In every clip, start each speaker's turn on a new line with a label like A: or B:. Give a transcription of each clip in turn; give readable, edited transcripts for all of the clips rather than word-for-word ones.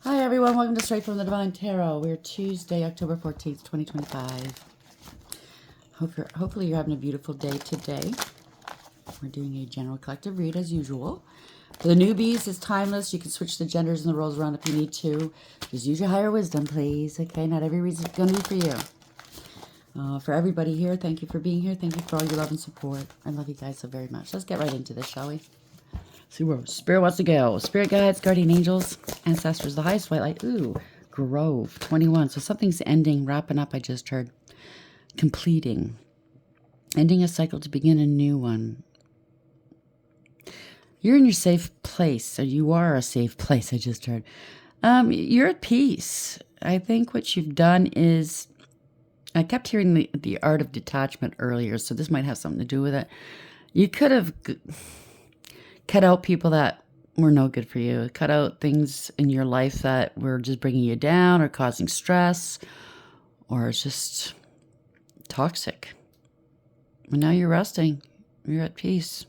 A: Hi everyone, welcome to Straight from the Divine Tarot. We're Tuesday, October 14th, 2025. Hopefully you're having a beautiful day today. We're doing a general collective read as usual. For the newbies, it's timeless. You can switch the genders and the roles around if you need to. Just use your higher wisdom, please. Okay, not every read's going to be for you. For everybody here, thank you for being here. Thank you for all your love and support. I love you guys so very much. Let's get right into this, shall we? See where Spirit wants to go. Spirit guides, guardian angels, ancestors, the highest white light. Ooh, Grove, 21. So something's ending, wrapping up, I just heard. Completing. Ending a cycle to begin a new one. You're in your safe place, or you are a safe place, I just heard. You're at peace. I think what you've done is, I kept hearing the art of detachment earlier, so this might have something to do with it. You could have cut out people that were no good for you. Cut out things in your life that were just bringing you down or causing stress or just toxic. And now you're resting. You're at peace.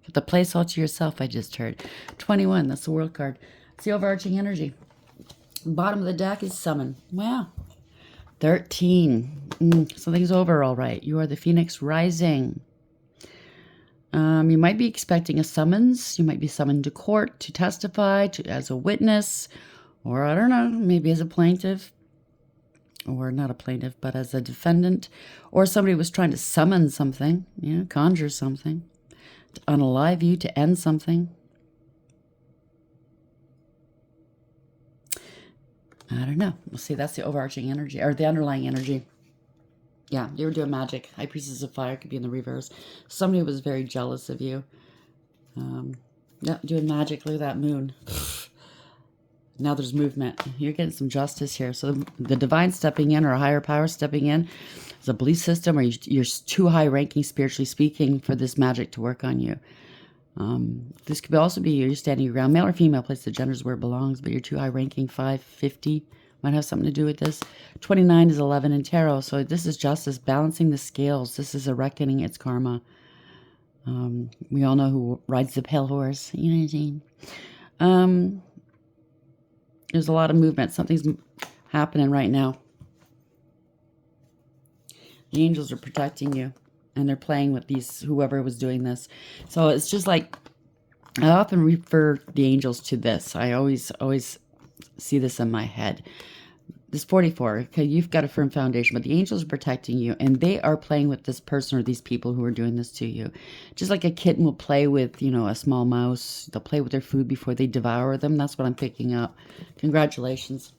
A: Get the place all to yourself, I just heard. 21, that's the world card. It's the overarching energy. Bottom of the deck is summon. Wow. 13. Something's over all right. You are the Phoenix rising. You might be expecting a summons. You might be summoned to court to testify as a witness, or I don't know, maybe as a plaintiff, or not a plaintiff, but as a defendant, or somebody was trying to summon something, conjure something, to unalive you, to end something. I don't know. We'll see. That's the overarching energy, or the underlying energy. Yeah, you were doing magic. High Priestess of Fire could be in the reverse. Somebody was very jealous of you. Yeah, doing magic. Look at that moon. Now there's movement. You're getting some justice here. So the divine stepping in, or a higher power stepping in, is a belief system, or you're too high ranking, spiritually speaking, for this magic to work on you. This could also be you're standing your ground. Male or female, place the genders where it belongs, but you're too high ranking. 550 might have something to do with this. 29 is 11 in tarot. So this is justice, balancing the scales. This is a reckoning. It's karma. We all know who rides the pale horse. You know what I mean? There's a lot of movement. Something's happening right now. The angels are protecting you, and they're playing with whoever was doing this. So it's just like, I often refer the angels to this. I always see this in my head. This 44, okay, you've got a firm foundation, but the angels are protecting you, and they are playing with this person or these people who are doing this to you. Just like a kitten will play with, a small mouse. They'll play with their food before they devour them. That's what I'm picking up. Congratulations.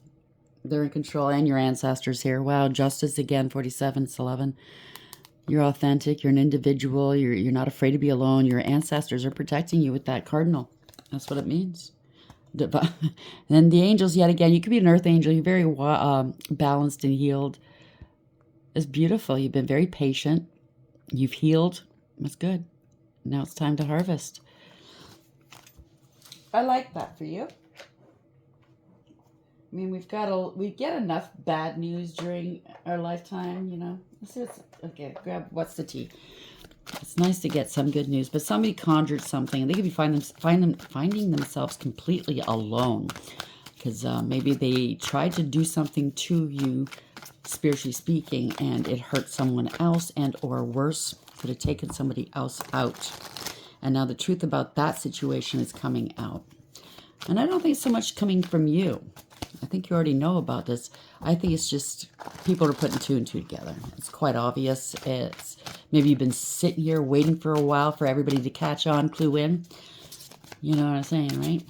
A: They're in control, and your ancestors here. Wow, justice again, 47, it's 11. You're authentic. You're an individual. You're not afraid to be alone. Your ancestors are protecting you with that cardinal. That's what it means. And then the angels, yet again, you could be an earth angel. You're very balanced and healed. It's beautiful. You've been very patient. You've healed. That's good. Now it's time to harvest. I like that for you. I mean, we get enough bad news during our lifetime, Let's see okay, what's the tea? It's nice to get some good news, but somebody conjured something, and they could be finding themselves completely alone, because maybe they tried to do something to you, spiritually speaking, and it hurt someone else, and or worse, could have taken somebody else out. And now the truth about that situation is coming out. And I don't think it's so much coming from you. I think you already know about this. I think it's just people are putting two and two together. It's quite obvious. It's maybe you've been sitting here waiting for a while for everybody to catch on, clue in. You know what I'm saying, right?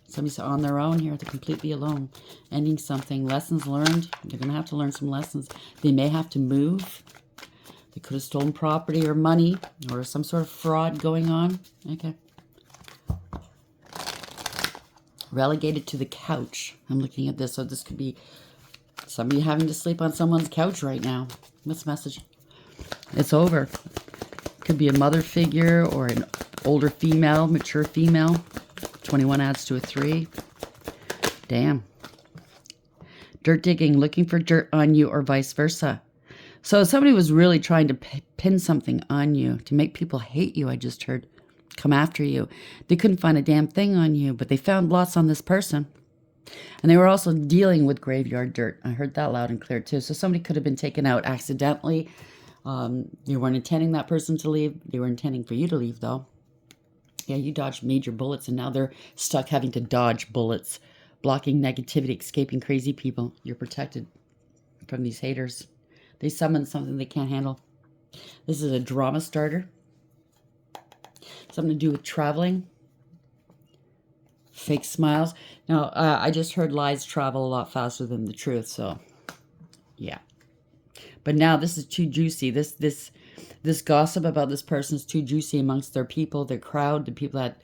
A: Somebody's on their own here. They're completely alone. Ending something. Lessons learned. They're going to have to learn some lessons. They may have to move. They could have stolen property or money or some sort of fraud going on. Okay. Relegated to the couch. I'm looking at this, so this could be somebody having to sleep on someone's couch right now. What's the message? It's over. Could be a mother figure or an older female, mature female. 21 adds to a 3. Damn. Dirt digging, looking for dirt on you or vice versa. So somebody was really trying to pin something on you to make people hate you, I just heard. come after you. They couldn't find a damn thing on you, but they found lots on this person. And they were also dealing with graveyard dirt. I heard that loud and clear too. So somebody could have been taken out accidentally. You weren't intending that person to leave. They were intending for you to leave, though. Yeah, you dodged major bullets, and now they're stuck having to dodge bullets, blocking negativity, escaping crazy people. You're protected from these haters. They summon something they can't handle. This is a drama starter. Something to do with traveling. Fake smiles. Now, I just heard lies travel a lot faster than the truth, so yeah. But now this is too juicy. This gossip about this person is too juicy amongst their people, their crowd, the people that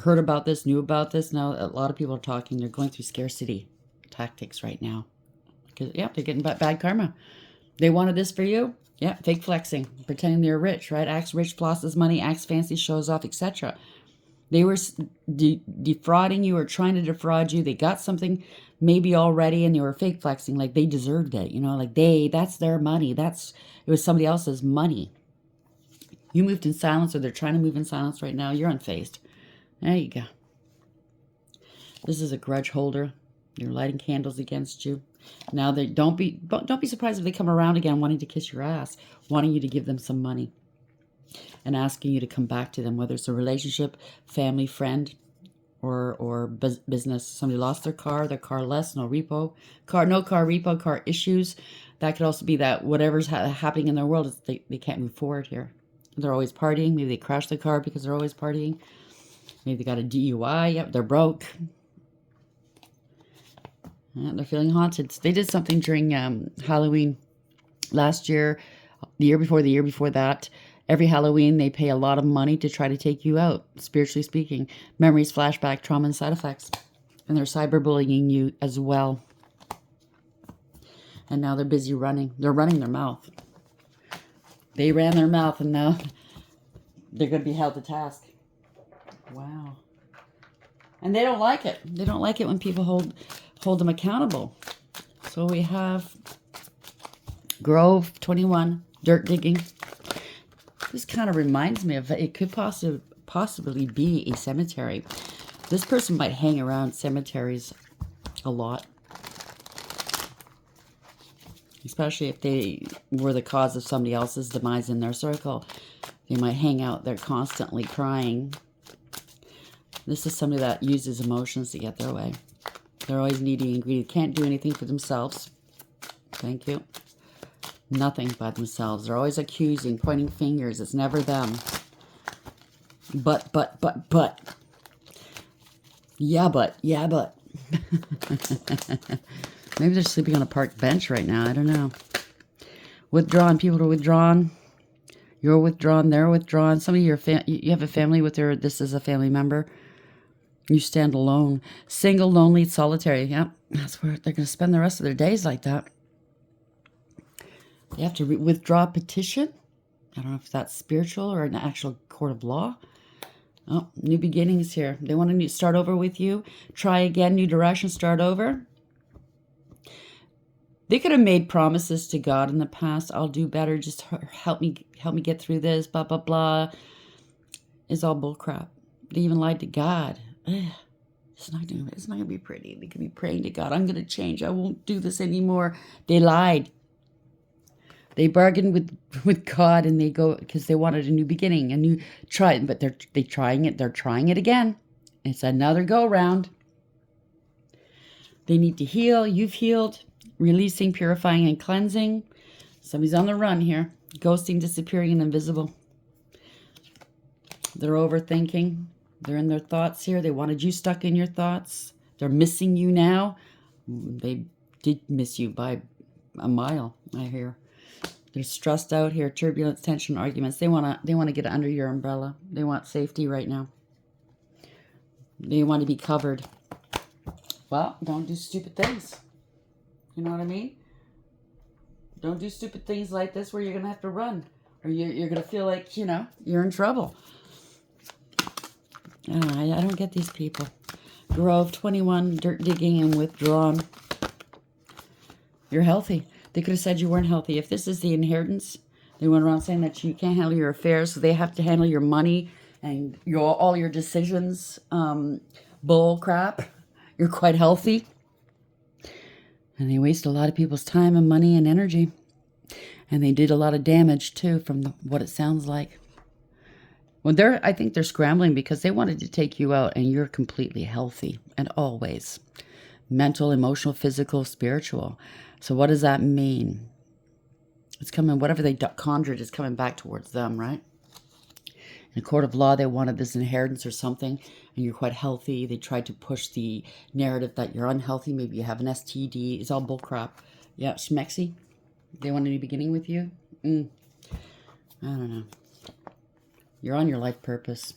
A: heard about this, knew about this. Now a lot of people are talking. They're going through scarcity tactics right now. Because, yeah, they're getting bad karma. They wanted this for you. Yeah, fake flexing, pretending they're rich, right? Acts rich, flosses money, acts fancy, shows off, etc. They were defrauding you or trying to defraud you. They got something maybe already and they were fake flexing like they deserved it. You know, like that's their money. It was somebody else's money. You moved in silence, or they're trying to move in silence right now. You're unfazed. There you go. This is a grudge holder. They're lighting candles against you. Now don't be surprised if they come around again wanting to kiss your ass, wanting you to give them some money, and asking you to come back to them, whether it's a relationship, family, friend, or business. Somebody lost their car less, no repo, no car repo, car issues. That could also be that whatever's happening in their world, is they can't move forward here. They're always partying. Maybe they crashed the car because they're always partying. Maybe they got a DUI. Yep, they're broke. Yeah, they're feeling haunted. They did something during Halloween last year, the year before that. Every Halloween, they pay a lot of money to try to take you out, spiritually speaking. Memories, flashback, trauma, and side effects. And they're cyberbullying you as well. And now they're busy running. They're running their mouth. They ran their mouth, and now they're going to be held to task. Wow. And they don't like it. They don't like it when people hold them accountable. So we have Grove 21, dirt digging. This kind of reminds me of, it could possibly be a cemetery. This person might hang around cemeteries a lot. Especially if they were the cause of somebody else's demise in their circle. They might hang out there constantly crying. This is somebody that uses emotions to get their way. They're always needy and greedy. Can't do anything for themselves. Thank you. Nothing by themselves. They're always accusing, pointing fingers. It's never them. But. Yeah, but. Maybe they're sleeping on a park bench right now. I don't know. Withdrawn. People are withdrawn. You're withdrawn. They're withdrawn. Some of you have a family with her. This is a family member. You stand alone. Single, lonely, solitary. Yep. That's where they're going to spend the rest of their days like that. You have to withdraw a petition. I don't know if that's spiritual or an actual court of law. Oh, new beginnings here. They want to start over with you. Try again, new direction, start over. They could have made promises to God in the past. I'll do better. Just help me get through this. Blah, blah, blah. It's all bullcrap. They even lied to God. Ugh. It's not gonna be pretty. They could be praying to God. I'm gonna change. I won't do this anymore. They lied. They bargained with God, and they go because they wanted a new beginning, a new try. But they're trying it. They're trying it again. It's another go round. They need to heal. You've healed. Releasing, purifying, and cleansing. Somebody's on the run here. Ghosting, disappearing, and invisible. They're overthinking. They're in their thoughts here. They wanted you stuck in your thoughts. They're missing you now. They did miss you by a mile, I hear. They're stressed out here. Turbulence, tension, arguments. They want to get under your umbrella. They want safety right now. They want to be covered. Well, don't do stupid things. You know what I mean? Don't do stupid things like this where you're going to have to run. Or you're going to feel like, you're in trouble. I don't get these people. Grove 21, dirt digging and withdrawn. You're healthy. They could have said you weren't healthy. If this is the inheritance, they went around saying that you can't handle your affairs, so they have to handle your money, and all your decisions, bull crap. You're quite healthy. And they waste a lot of people's time and money and energy. And they did a lot of damage, too, from what it sounds like. Well, I think they're scrambling because they wanted to take you out, and you're completely healthy and always. Mental, emotional, physical, spiritual. So what does that mean? It's coming, whatever they conjured is coming back towards them, right? In a court of law, they wanted this inheritance or something, and you're quite healthy. They tried to push the narrative that you're unhealthy. Maybe you have an STD. It's all bullcrap. Yeah, schmexy. They want a new beginning with you? I don't know. You're on your life purpose.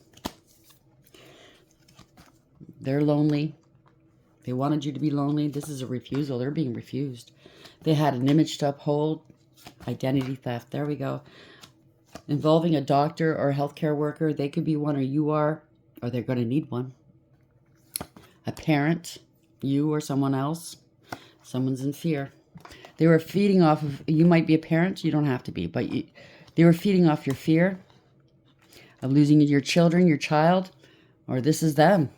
A: They're lonely. They wanted you to be lonely. This is a refusal. They're being refused. They had an image to uphold. Identity theft. There we go. Involving a doctor or a healthcare worker. They could be one, or you are, or they're going to need one. A parent, you or someone else. Someone's in fear. They were feeding off of, you might be a parent, you don't have to be, but they were feeding off your fear of losing your children, your child, or this is them.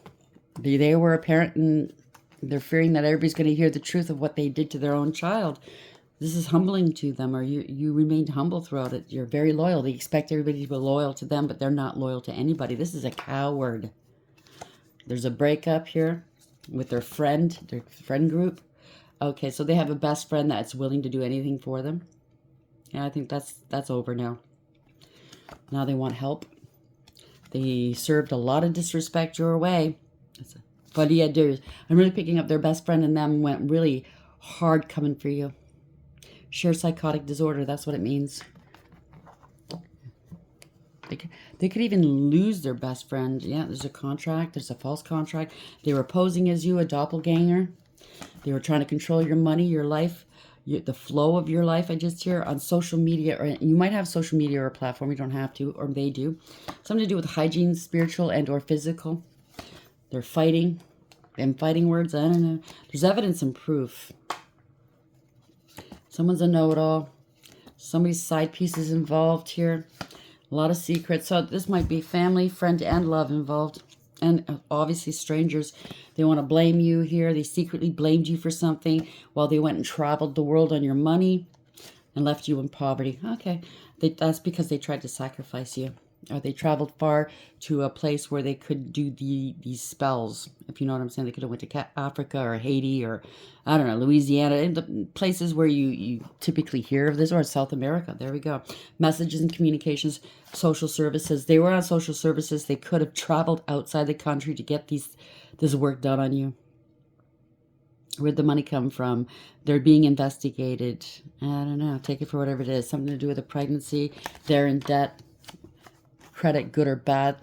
A: They were a parent and they're fearing that everybody's going to hear the truth of what they did to their own child. This is humbling to them, or you remained humble throughout it. You're very loyal. They expect everybody to be loyal to them, but they're not loyal to anybody. This is a coward. There's a breakup here with their friend group. Okay, so they have a best friend that's willing to do anything for them. Yeah, I think that's over now. Now they want help. They served a lot of disrespect your way. But yeah, I'm really picking up their best friend and them went really hard coming for you. Shared psychotic disorder, that's what it means. They could even lose their best friend. Yeah, there's a contract. There's a false contract. They were posing as you, a doppelganger. They were trying to control your money, your life, the flow of your life. I just hear on social media, or you might have social media or a platform. You don't have to, or they do. Something to do with hygiene, spiritual and or physical. They're fighting. Them fighting words, I don't know. There's evidence and proof. Someone's a know-it-all. Somebody's side piece is involved here. A lot of secrets. So this might be family, friend, and love involved. And obviously strangers. They want to blame you here. They secretly blamed you for something while they went and traveled the world on your money and left you in poverty. Okay. That's because they tried to sacrifice you. Or they traveled far to a place where they could do these spells. If you know what I'm saying. They could have went to Africa or Haiti or, I don't know, Louisiana. And the places where you typically hear of this, or South America. There we go. Messages and communications, social services. They were on social services. They could have traveled outside the country to get this work done on you. Where'd the money come from? They're being investigated. I don't know. Take it for whatever it is. Something to do with a pregnancy. They're in debt. Credit, good or bad.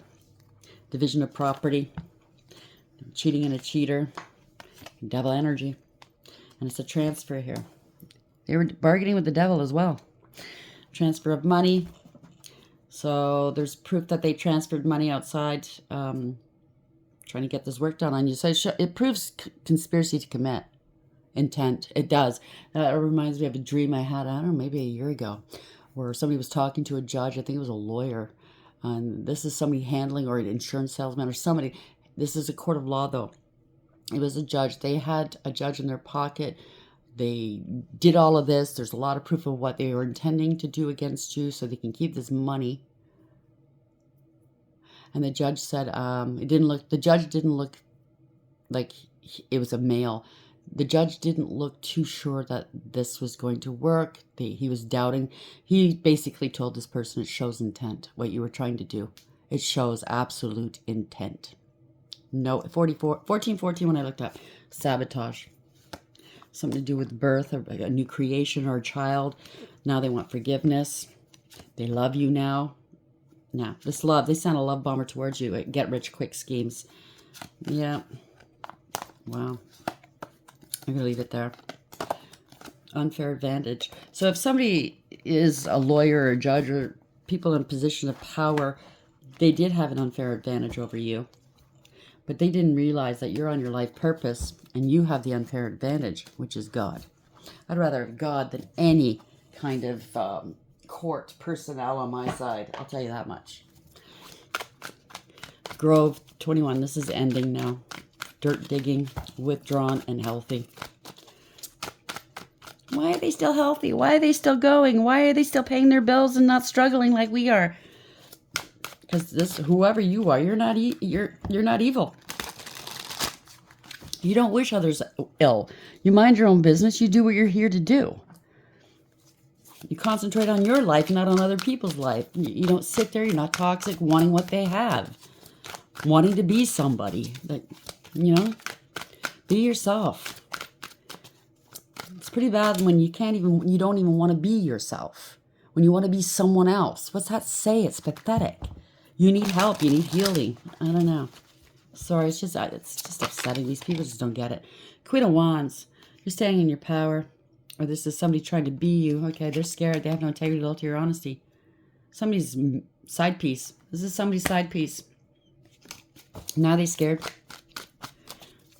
A: Division of property. Cheating and a cheater. Devil energy. And it's a transfer here. They were bargaining with the devil as well. Transfer of money. So there's proof that they transferred money outside, trying to get this work done on you. So it proves conspiracy to commit. Intent. It does. That reminds me of a dream I had, I don't know, maybe a year ago, where somebody was talking to a judge. I think it was a lawyer. And this is somebody handling, or an insurance salesman, or somebody. This is a court of law, though. It was a judge. They had a judge in their pocket. They did all of this. There's a lot of proof of what they were intending to do against you so they can keep this money. And the judge said, the judge didn't look like it was a male. The judge didn't look too sure that this was going to work. He was doubting. He basically told this person, it shows intent, what you were trying to do. It shows absolute intent. No, 1414 when I looked up. Sabotage. Something to do with birth, a new creation, or a child. Now they want forgiveness. They love you now. Now, this love, they sent a love bomber towards you. Get rich quick schemes. Yeah. Wow. I'm going to leave it there. Unfair advantage. So if somebody is a lawyer or a judge or people in a position of power, they did have an unfair advantage over you. But they didn't realize that you're on your life purpose and you have the unfair advantage, which is God. I'd rather have God than any kind of court personnel on my side. I'll tell you that much. Grove 21. This is ending now. Dirt digging, withdrawn, and healthy. Why are they still healthy? Why are they still going? Why are they still paying their bills and not struggling like we are? Because this, whoever you are, you're not evil. You don't wish others ill. You mind your own business. You do what you're here to do. You concentrate on your life, not on other people's life. You don't sit there. You're not toxic, wanting what they have, wanting to be somebody. That, you know, be yourself. It's pretty bad when you don't even want to be yourself. When you want to be someone else. What's that say? It's pathetic. You need help. You need healing. I don't know. Sorry, it's just upsetting. These people just don't get it. Queen of Wands. You're staying in your power. Or this is somebody trying to be you. Okay, they're scared. They have no integrity, loyalty, or honesty. Somebody's side piece. This is somebody's side piece. Now they're scared.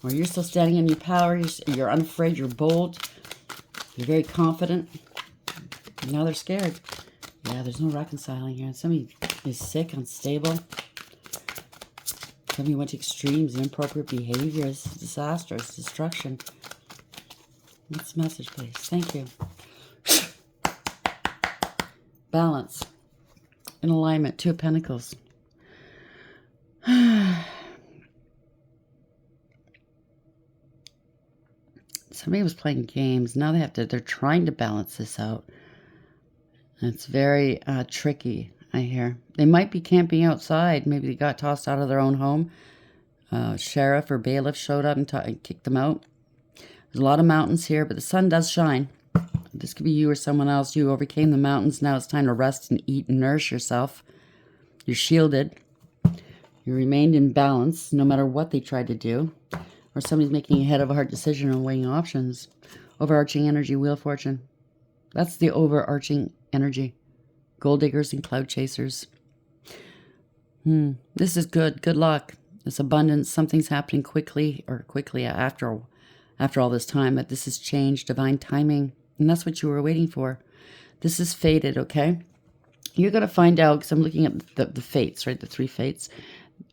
A: Or you're still standing in your power. You're unafraid. You're bold. You're very confident. Now they're scared. Yeah, there's no reconciling here. Somebody is sick, unstable. Somebody went to extremes, inappropriate behaviors, disasters, destruction. What's the message, please? Thank you. Balance. In alignment. Two of Pentacles. Somebody was playing games. Now they're trying to balance this out. And it's very tricky, I hear. They might be camping outside. Maybe they got tossed out of their own home. Sheriff or bailiff showed up and kicked them out. There's a lot of mountains here, but the sun does shine. This could be you or someone else. You overcame the mountains. Now it's time to rest and eat and nourish yourself. You're shielded. You remained in balance no matter what they tried to do. Or somebody's making a head of a heart decision and weighing options. Overarching energy, Wheel of Fortune. That's the overarching energy. Gold diggers and cloud chasers. This is good. Good luck. This abundance. Something's happening quickly after all this time. But this is change, divine timing. And that's what you were waiting for. This is fated, okay? You're going to find out, because I'm looking at the fates, right? The three fates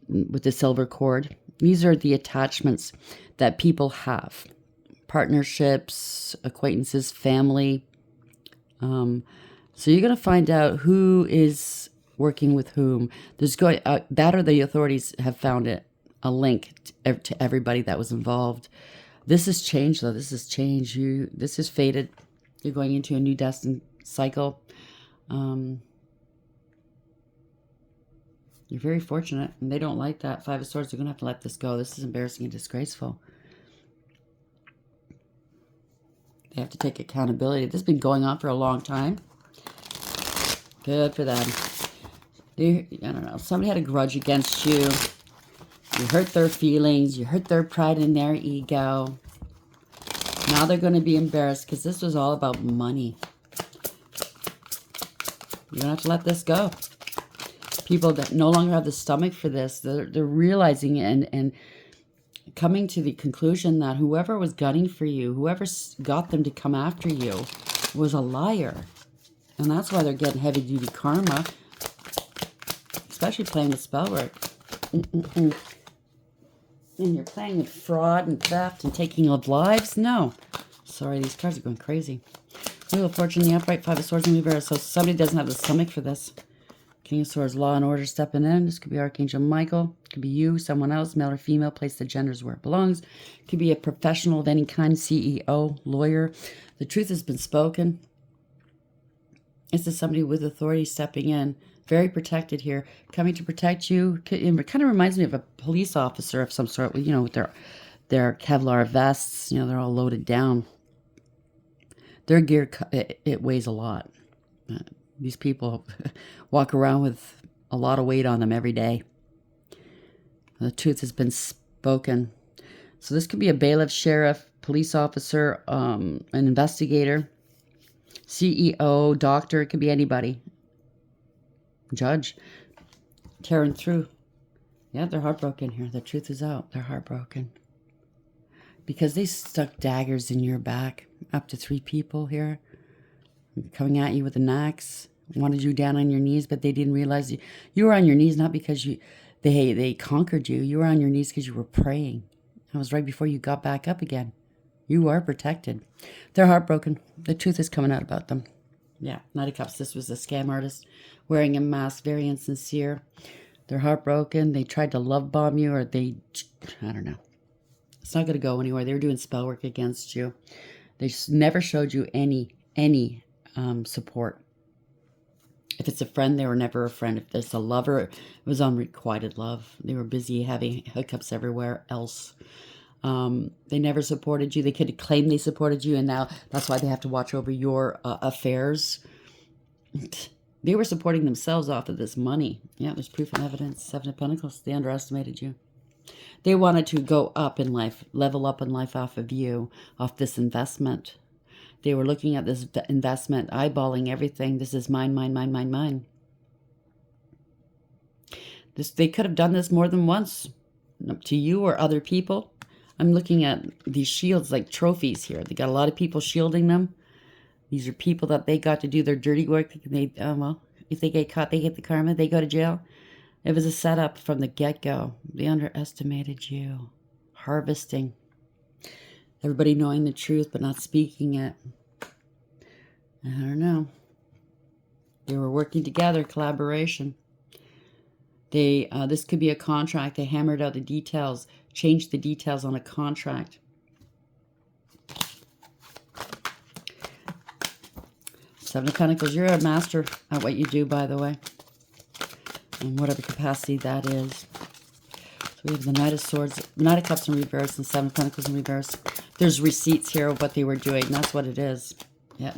A: with the silver cord. These are the attachments that people have. Partnerships, acquaintances, family. So you're going to find out who is working with whom. There's that or the authorities have found a link to everybody that was involved. This is change, though. This is change. This is fated. You're going into a new destined cycle. You're very fortunate, and they don't like that. Five of Swords, they're going to have to let this go. This is embarrassing and disgraceful. They have to take accountability. This has been going on for a long time. Good for them. I don't know. Somebody had a grudge against you. You hurt their feelings. You hurt their pride and their ego. Now they're going to be embarrassed because this was all about money. You're going to have to let this go. People that no longer have the stomach for this, they're realizing and coming to the conclusion that whoever was gunning for you, whoever got them to come after you, was a liar. And that's why they're getting heavy-duty karma, especially playing with spell work. And you're playing with fraud and theft and taking of lives? No. Sorry, these cards are going crazy. Wheel of Fortune, the upright, Five of Swords, and reverse. So somebody doesn't have the stomach for this. King of Swords, law and order stepping in. This could be Archangel Michael. It could be you, someone else, male or female. Place the genders where it belongs. It could be a professional of any kind, CEO, lawyer. The truth has been spoken. This is somebody with authority stepping in. Very protected here. Coming to protect you. It kind of reminds me of a police officer of some sort, you know, with their Kevlar vests. You know, they're all loaded down. Their gear, it weighs a lot. These people walk around with a lot of weight on them every day. The truth has been spoken. So this could be a bailiff, sheriff, police officer, an investigator, CEO, doctor. It could be anybody. Judge. Tearing through. Yeah, they're heartbroken here. The truth is out. They're heartbroken. Because they stuck daggers in your back. Up to 3 people here. Coming at you with an axe. Wanted you down on your knees, but they didn't realize you were on your knees not because They conquered you. You were on your knees because you were praying. That was right before you got back up again. You are protected. They're heartbroken. The truth is coming out about them. Yeah, Knight of Cups. This was a scam artist wearing a mask, very insincere. They're heartbroken. They tried to love bomb you, or I don't know. It's not going to go anywhere. They were doing spell work against you. They just never showed you any support. If it's a friend, they were never a friend. If it's a lover, it was unrequited love. They were busy having hookups everywhere else. They never supported you. They could have claimed they supported you, and now that's why they have to watch over your affairs. They were supporting themselves off of this money. Yeah, there's proof and evidence. Seven of Pentacles. They underestimated you. They wanted to go up in life, level up in life off of you, off this investment. They were looking at this investment, eyeballing everything. This is mine, mine, mine, mine, mine. They could have done this more than once to you or other people. I'm looking at these shields like trophies here. They got a lot of people shielding them. These are people that they got to do their dirty work. Well, if they get caught, they get the karma. They go to jail. It was a setup from the get-go. They underestimated you. Harvesting. Everybody knowing the truth but not speaking it. I don't know. They were working together, collaboration. This could be a contract. They hammered out the details, changed the details on a contract. Seven of Pentacles. You're a master at what you do, by the way, in whatever capacity that is. So we have the Knight of Swords, Knight of Cups in reverse, and Seven of Pentacles in reverse. There's receipts here of what they were doing. That's what it is. Yeah.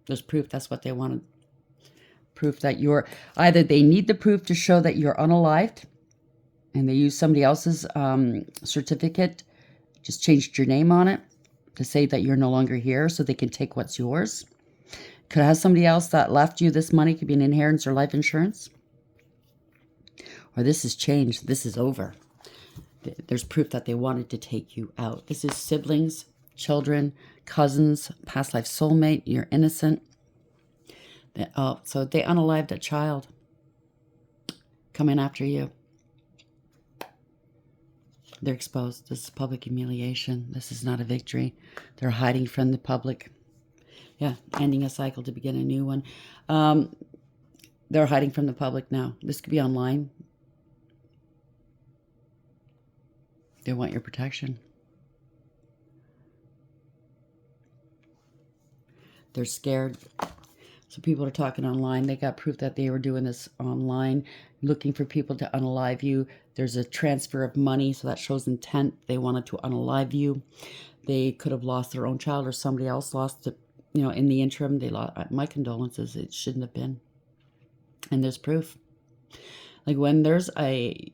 A: There's proof. That's what they wanted. Proof that you're... Either they need the proof to show that you're unalived, and they use somebody else's certificate, just changed your name on it, to say that you're no longer here so they can take what's yours. Could have somebody else that left you this money. Could be an inheritance or life insurance. Or this is changed. This is over. There's proof that they wanted to take you out. This is siblings, children, cousins, past life soulmate. You're innocent. So they unalived a child coming after you. They're exposed. This is public humiliation. This is not a victory. They're hiding from the public. Yeah, ending a cycle to begin a new one. They're hiding from the public now. This could be online. They want your protection. They're scared. So people are talking online. They got proof that they were doing this online, looking for people to unalive you. There's a transfer of money, so that shows intent. They wanted to unalive you. They could have lost their own child, or somebody else lost it. You know, in the interim, they lost. My condolences. It shouldn't have been. And there's proof. Like when there's a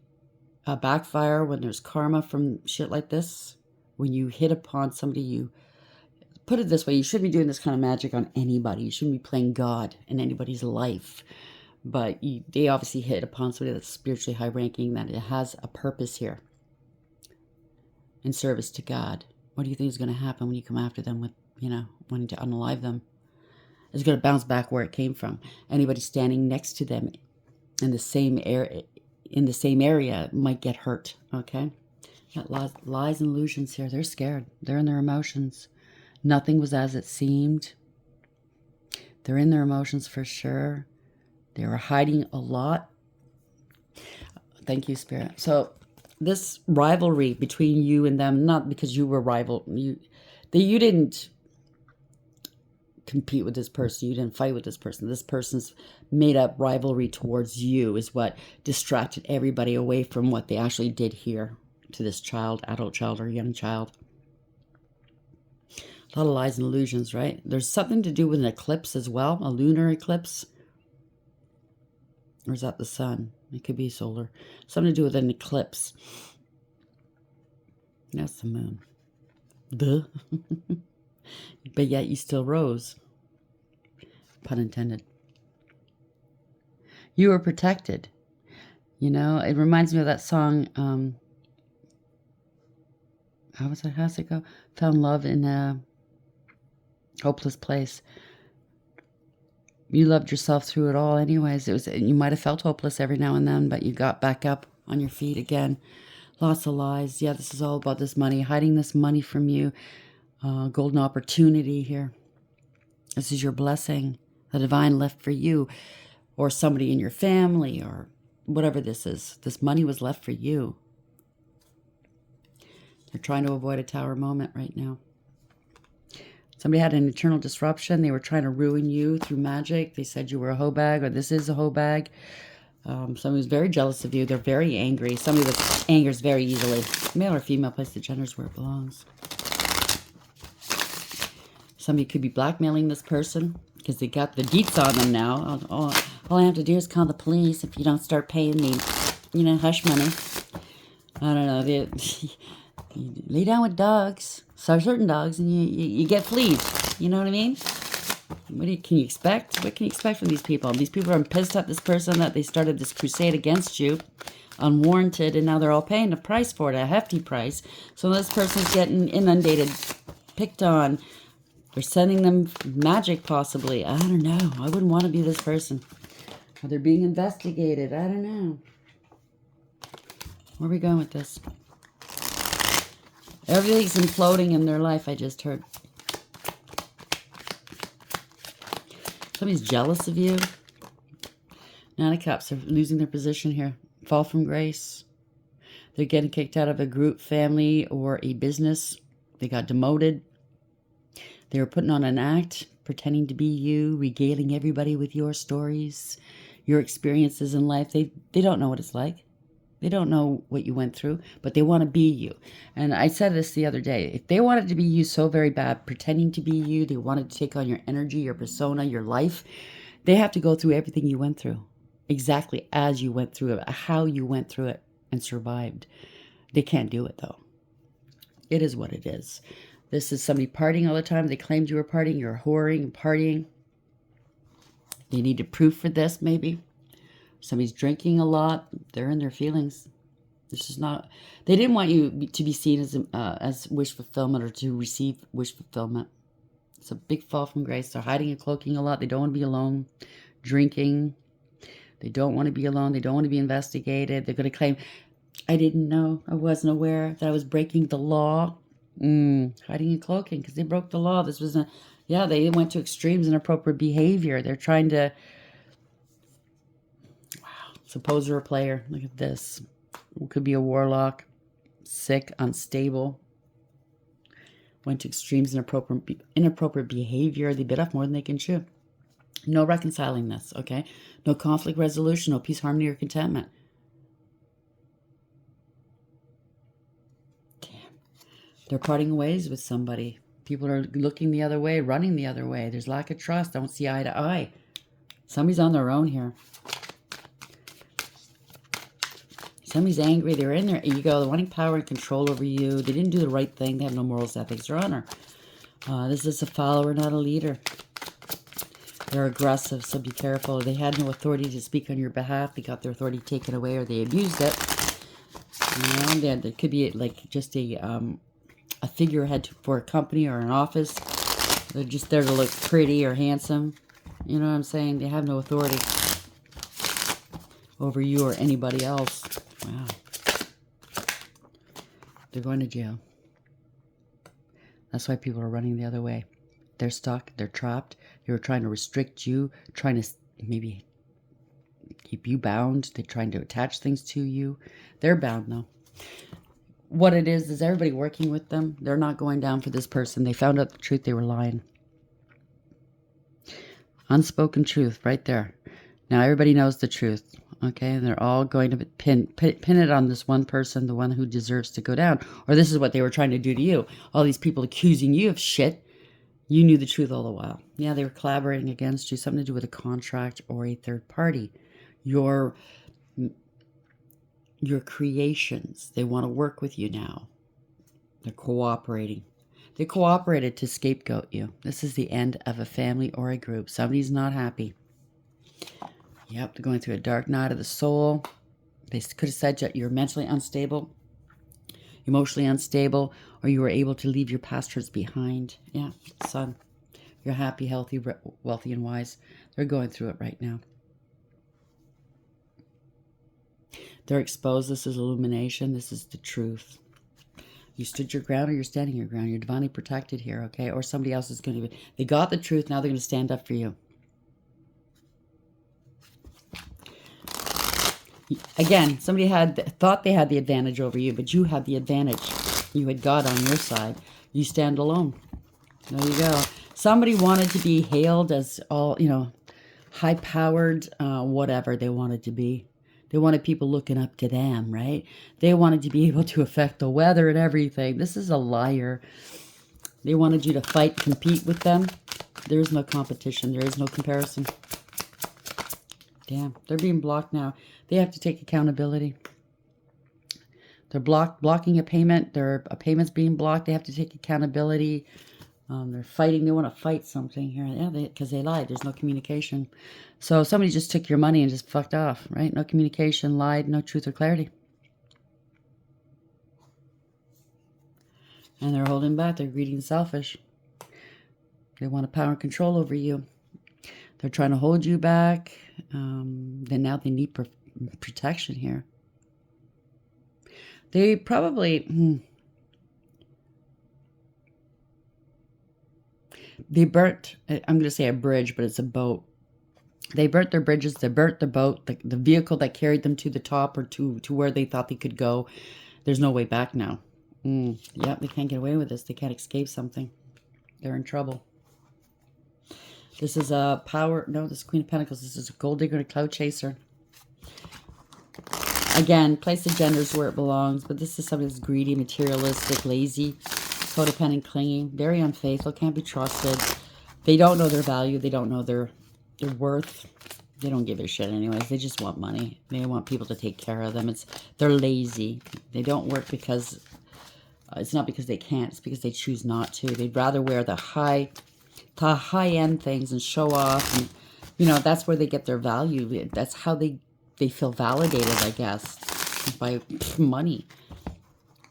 A: backfire, when there's karma from shit like this, when you hit upon somebody, you put it this way, you shouldn't be doing this kind of magic on anybody. You shouldn't be playing God in anybody's life. But they obviously hit upon somebody that's spiritually high-ranking, that it has a purpose here in service to God. What do you think is going to happen when you come after them with, wanting to unalive them? It's going to bounce back where it came from. Anybody standing next to them in the same area might get hurt, okay? Got lies and illusions here. They're scared. They're in their emotions. Nothing was as it seemed. They're in their emotions for sure. They were hiding a lot. Thank you, Spirit. So this rivalry between you and them, not because you were rival, you didn't compete with this person. You didn't fight with this person. This person's made up rivalry towards you is what distracted everybody away from what they actually did here to this child, adult child, or young child. A lot of lies and illusions, right? There's something to do with an eclipse as well, a lunar eclipse. Or is that the sun? It could be solar. Something to do with an eclipse. That's the moon. Duh. But yet you still rose. Pun intended. You were protected. It reminds me of that song, how's it go? Found love in a hopeless place. You loved yourself through it all anyways. You might have felt hopeless every now and then, but you got back up on your feet again. Lots of lies. Yeah, this is all about this money, hiding this money from you. Golden opportunity here. This is your blessing. The divine left for you or somebody in your family or whatever this is. This money was left for you. They're trying to avoid a tower moment right now. Somebody had an internal disruption. They were trying to ruin you through magic. They said you were a hoe bag, or this is a hoe bag. Somebody was very jealous of you. They're very angry. Somebody that angers very easily. Male or female, place the genders where it belongs. Somebody could be blackmailing this person because they got the deets on them now. All I have to do is call the police if you don't start paying me, hush money. I don't know. You lay down with dogs, certain dogs, and you get fleas. You know what I mean? Can you expect? What can you expect from these people? These people are pissed at this person that they started this crusade against you, unwarranted, and now they're all paying a price for it, a hefty price. So this person's getting inundated, picked on. They're sending them magic, possibly. I don't know. I wouldn't want to be this person. Or they're being investigated. I don't know. Where are we going with this? Everything's imploding in their life, I just heard. Somebody's jealous of you. Nine of Cups are losing their position here. Fall from grace. They're getting kicked out of a group, family, or a business. They got demoted. They were putting on an act, pretending to be you, regaling everybody with your stories, your experiences in life. They don't know what it's like. They don't know what you went through, but they want to be you. And I said this the other day. If they wanted to be you so very bad, pretending to be you, they wanted to take on your energy, your persona, your life, they have to go through everything you went through, exactly as you went through it, how you went through it and survived. They can't do it, though. It is what it is. This is somebody partying all the time. They claimed you were partying. You're whoring and partying. They needed proof for this, maybe. Somebody's drinking a lot. They're in their feelings. This is not. They didn't want you to be seen as wish fulfillment or to receive wish fulfillment. It's a big fall from grace. They're hiding and cloaking a lot. They don't want to be alone. Drinking. They don't want to be alone. They don't want to be investigated. They're going to claim, I didn't know. I wasn't aware that I was breaking the law. Hiding and cloaking because they broke the law. This was they went to extremes, inappropriate behavior. They're trying to. Suppose you're a player. Look at this. It could be a warlock, sick, unstable. Went to extremes, inappropriate behavior. They bit off more than they can chew. No reconciling this, okay? No conflict resolution, no peace, harmony, or contentment. Damn. They're parting ways with somebody. People are looking the other way, running the other way. There's lack of trust. Don't see eye to eye. Somebody's on their own here. Somebody's angry. They're in their ego. They're wanting power and control over you. They didn't do the right thing. They have no morals, ethics, or honor. This is a follower, not a leader. They're aggressive, so be careful. They had no authority to speak on your behalf. They got their authority taken away or they abused it. There could be like just a figurehead for a company or an office. They're just there to look pretty or handsome. You know what I'm saying? They have no authority over you or anybody else. Wow. They're going to jail. That's why people are running the other way. They're stuck. They're trapped. They were trying to restrict you, trying to maybe keep you bound. They're trying to attach things to you. They're bound now. What it is everybody working with them. They're not going down for this person. They found out the truth. They were lying. Unspoken truth right there. Now everybody knows the truth. Okay, and they're all going to pin it on this one person, the one who deserves to go down. Or this is what they were trying to do to you. All these people accusing you of shit. You knew the truth all the while. Yeah, they were collaborating against you. Something to do with a contract or a third party. Your creations. They want to work with you now. They're cooperating. They cooperated to scapegoat you. This is the end of a family or a group. Somebody's not happy. Yep, they're going through a dark night of the soul. They could have said that you're mentally unstable, emotionally unstable, or you were able to leave your past hurts behind. Yeah, Sun. You're happy, healthy, wealthy, and wise. They're going through it right now. They're exposed. This is illumination. This is the truth. You stood your ground or you're standing your ground. You're divinely protected here, okay? Or somebody else is going to be. They got the truth. Now they're going to stand up for you. Again, somebody thought they had the advantage over you, but you had the advantage. You had God on your side. You stand alone. There you go. Somebody wanted to be hailed as all, high-powered, whatever they wanted to be. They wanted people looking up to them, right? They wanted to be able to affect the weather and everything. This is a liar. They wanted you to fight, compete with them. There is no competition. There is no comparison. Damn, they're being blocked now. They have to take accountability. They're blocking a payment. A payment's being blocked. They have to take accountability. They're fighting. They want to fight something here. Yeah, because they lied. There's no communication. So somebody just took your money and just fucked off, right? No communication, lied, no truth or clarity. And they're holding back. They're greedy and selfish. They want to power and control over you. They're trying to hold you back. Then now they need protection here. They probably... They burnt, I'm going to say a bridge, but it's a boat. They burnt their bridges. They burnt the boat, the vehicle that carried them to the top or to where they thought they could go. There's no way back now. Yep, they can't get away with this. They can't escape something. They're in trouble. This is a power. No, this is Queen of Pentacles. This is a gold digger and a cloud chaser. Again, place the genders where it belongs. But this is somebody that's greedy, materialistic, lazy, codependent, clinging, very unfaithful, can't be trusted. They don't know their value. They don't know their worth. They don't give a shit anyways. They just want money. They want people to take care of them. They're lazy. They don't work because it's not because they can't. It's because they choose not to. They'd rather wear the high-end things and show off. And, that's where they get their value. That's how they feel validated, I guess, by money.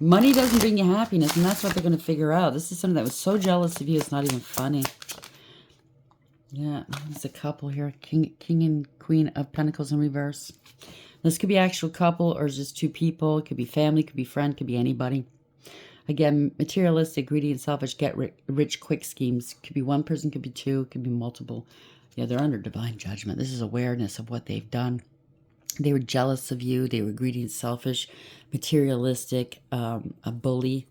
A: Money doesn't bring you happiness, and that's what they're going to figure out. This is something that was so jealous of you, it's not even funny. Yeah, there's a couple here. King and Queen of Pentacles in reverse. This could be actual couple or just two people. It could be family, could be friend, could be anybody. Again, materialistic, greedy, and selfish, get rich quick schemes. Could be one person, could be two, could be multiple. Yeah, they're under divine judgment. This is awareness of what they've done. They were jealous of you. They were greedy and selfish, materialistic, a bully.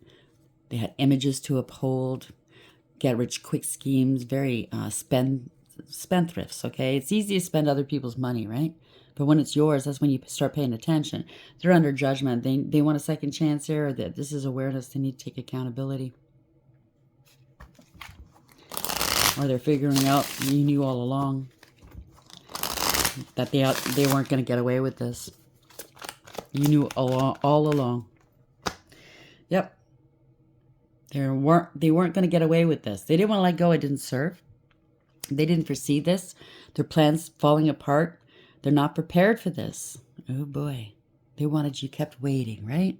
A: They had images to uphold, get rich quick schemes, very spendthrifts, okay? It's easy to spend other people's money, right? But when it's yours, that's when you start paying attention. They're under judgment. They want a second chance here. That this is awareness. They need to take accountability. Or they're figuring out you knew all along that they weren't going to get away with this. You knew all along. Yep. They weren't going to get away with this. They didn't want to let go. It didn't serve. They didn't foresee this. Their plans falling apart. They're not prepared for this. Oh boy. They wanted you kept waiting, right?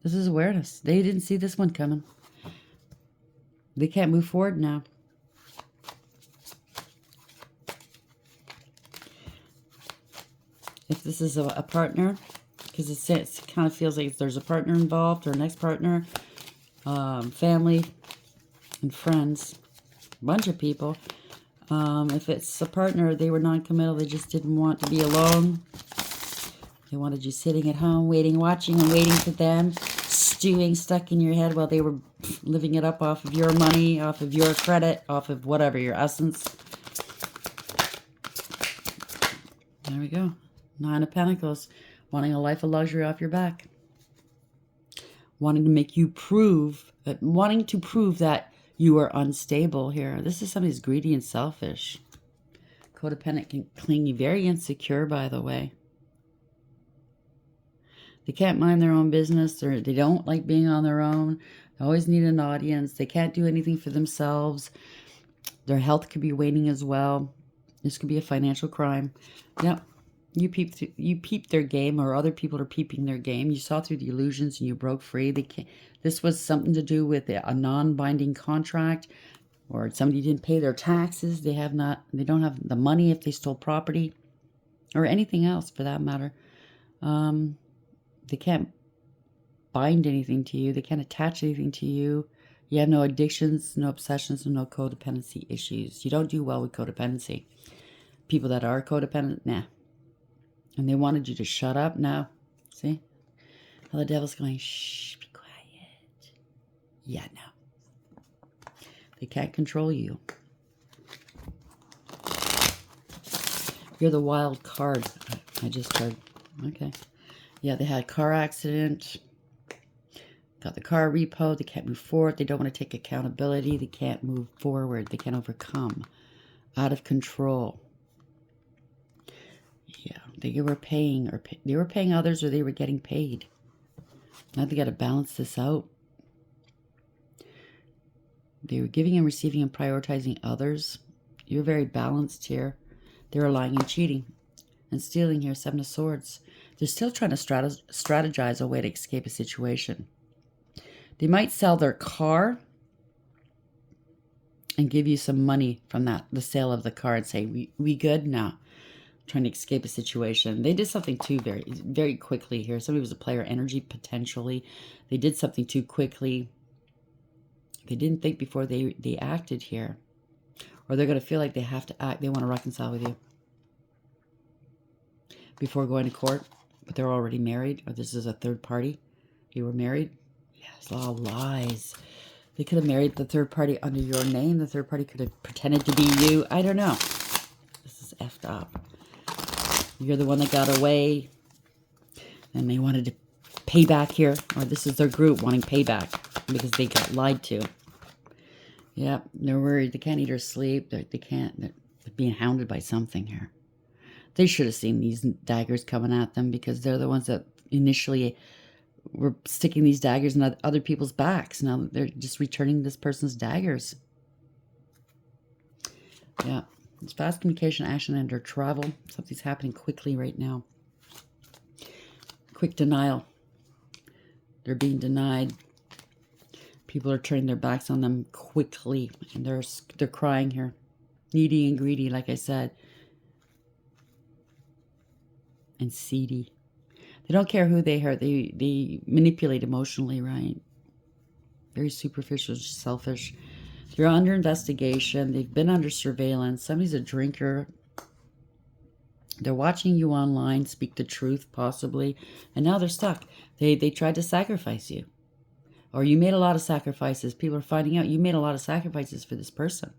A: This is awareness. They didn't see this one coming. They can't move forward now. If this is a partner, because it kind of feels like there's a partner involved or an ex-partner, family and friends, a bunch of people. If it's a partner, they were non-committal. They just didn't want to be alone. They wanted you sitting at home, watching and waiting for them, stewing, stuck in your head while they were living it up off of your money, off of your credit, off of whatever, your essence. There we go. 9 of Pentacles. Wanting a life of luxury off your back. Wanting to make you prove that you are unstable here. This is somebody who's greedy and selfish. Codependent, clingy, very insecure, by the way. They can't mind their own business. They don't like being on their own. They always need an audience. They can't do anything for themselves. Their health could be waning as well. This could be a financial crime. Yep. You peeped their game, or other people are peeping their game. You saw through the illusions and you broke free. This was something to do with a non-binding contract. or somebody didn't pay their taxes. They don't have the money if they stole property, or anything else for that matter. They can't bind anything to you. They can't attach anything to you. You have no addictions, no obsessions, and no codependency issues. You don't do well with codependency. People that are codependent, nah. And they wanted you to shut up now. See? How the devil's going, shh, be quiet. Yeah, no. They can't control you. You're the wild card. I just heard. Okay. Yeah, they had a car accident. Got the car repoed. They can't move forward. They don't want to take accountability. They can't move forward. They can't overcome. Out of control. Yeah, they were paying, or they were paying others, or they were getting paid. Now they got to balance this out. They were giving and receiving and prioritizing others. You're very balanced here. They're lying and cheating and stealing here. 7 of Swords. They're still trying to strategize a way to escape a situation. They might sell their car and give you some money from the sale of the car, and say, we good now. Trying to escape a situation. They did something too very quickly here. Somebody was a player energy potentially. They did something too quickly. They didn't think before they acted here. Or they're going to feel like they have to act. They want to reconcile with you before going to court. But they're already married. Or this is a third party. You were married. Yes, all lies. They could have married the third party under your name. The third party could have pretended to be you. I don't know. This is effed up. You're the one that got away. And they wanted to pay back here. Or this is their group wanting payback because they got lied to. Yep, they're worried. They can't eat or sleep. They can't. They're being hounded by something here. They should have seen these daggers coming at them, because they're the ones that initially were sticking these daggers in other people's backs. Now they're just returning this person's daggers. Yeah. It's fast communication, action, and or travel. Something's happening quickly right now. Quick denial. They're being denied. People are turning their backs on them quickly. And they're crying here. Needy and greedy, like I said. And seedy. They don't care who they hurt. They manipulate emotionally, right? Very superficial, selfish. You're under investigation. They've been under surveillance. Somebody's a drinker. They're watching you online, speak the truth, possibly. And now they're stuck. They tried to sacrifice you. Or you made a lot of sacrifices. People are finding out you made a lot of sacrifices for this person.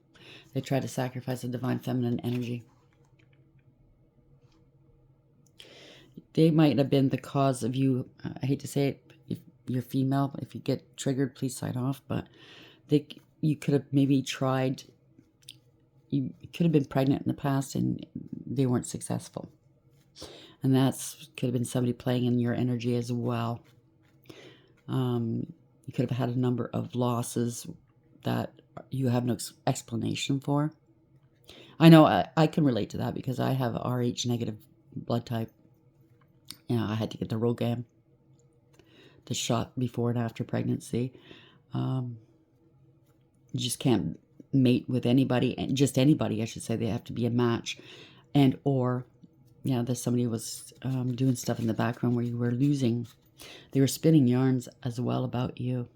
A: They tried to sacrifice the divine feminine energy. They might have been the cause of you. I hate to say it. If you're female, if you get triggered, please sign off. But you could have maybe tried. You could have been pregnant in the past and they weren't successful. And could have been somebody playing in your energy as well. You could have had a number of losses that you have no explanation for. I know I can relate to that because I have Rh negative blood type. You know, I had to get the Rogam, the shot before and after pregnancy. You just can't mate with anybody, and just anybody, I should say. They have to be a match. And or, there's somebody was doing stuff in the background where you were losing. They were spinning yarns as well about you.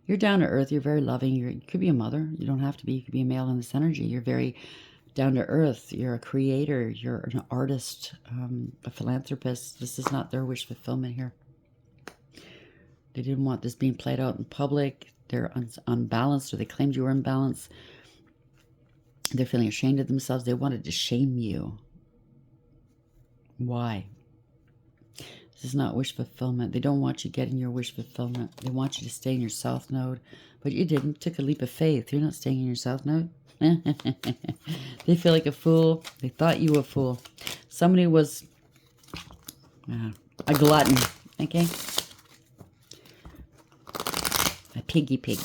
A: You're down to earth. You're very loving. You could be a mother. You don't have to be. You could be a male in this energy. You're very down to earth. You're a creator. You're an artist, a philanthropist. This is not their wish fulfillment here. They didn't want this being played out in public. They're unbalanced, or they claimed you were imbalanced. They're feeling ashamed of themselves. They wanted to shame you. Why? This is not wish fulfillment. They don't want you getting your wish fulfillment. They want you to stay in your south node. But you didn't. Took a leap of faith. You're not staying in your south node. They feel like a fool. They thought you were a fool. Somebody was a glutton. Okay? A piggy pig.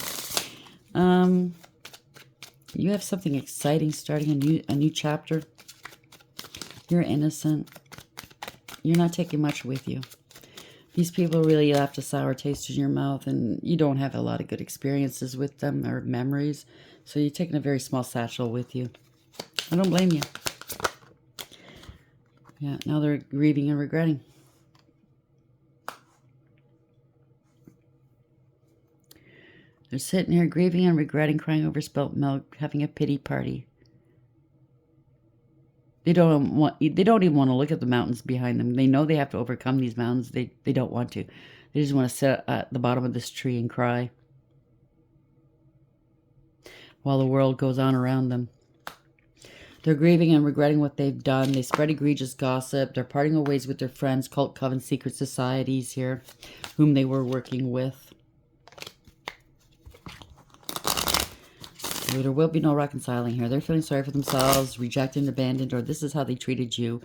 A: You have something exciting starting, a new chapter. You're innocent. You're not taking much with you. These people really left a sour taste in your mouth, and you don't have a lot of good experiences with them or memories. So you're taking a very small satchel with you. I don't blame you. Yeah, now they're grieving and regretting. They're sitting here grieving and regretting, crying over spilt milk, having a pity party. They don't even want to look at the mountains behind them. They know they have to overcome these mountains. They don't want to. They just want to sit at the bottom of this tree and cry while the world goes on around them. They're grieving and regretting what they've done. They spread egregious gossip. They're parting ways with their friends, cult, coven, secret societies here, whom they were working with. So there will be no reconciling here. They're feeling sorry for themselves, rejected, abandoned, or this is how they treated you.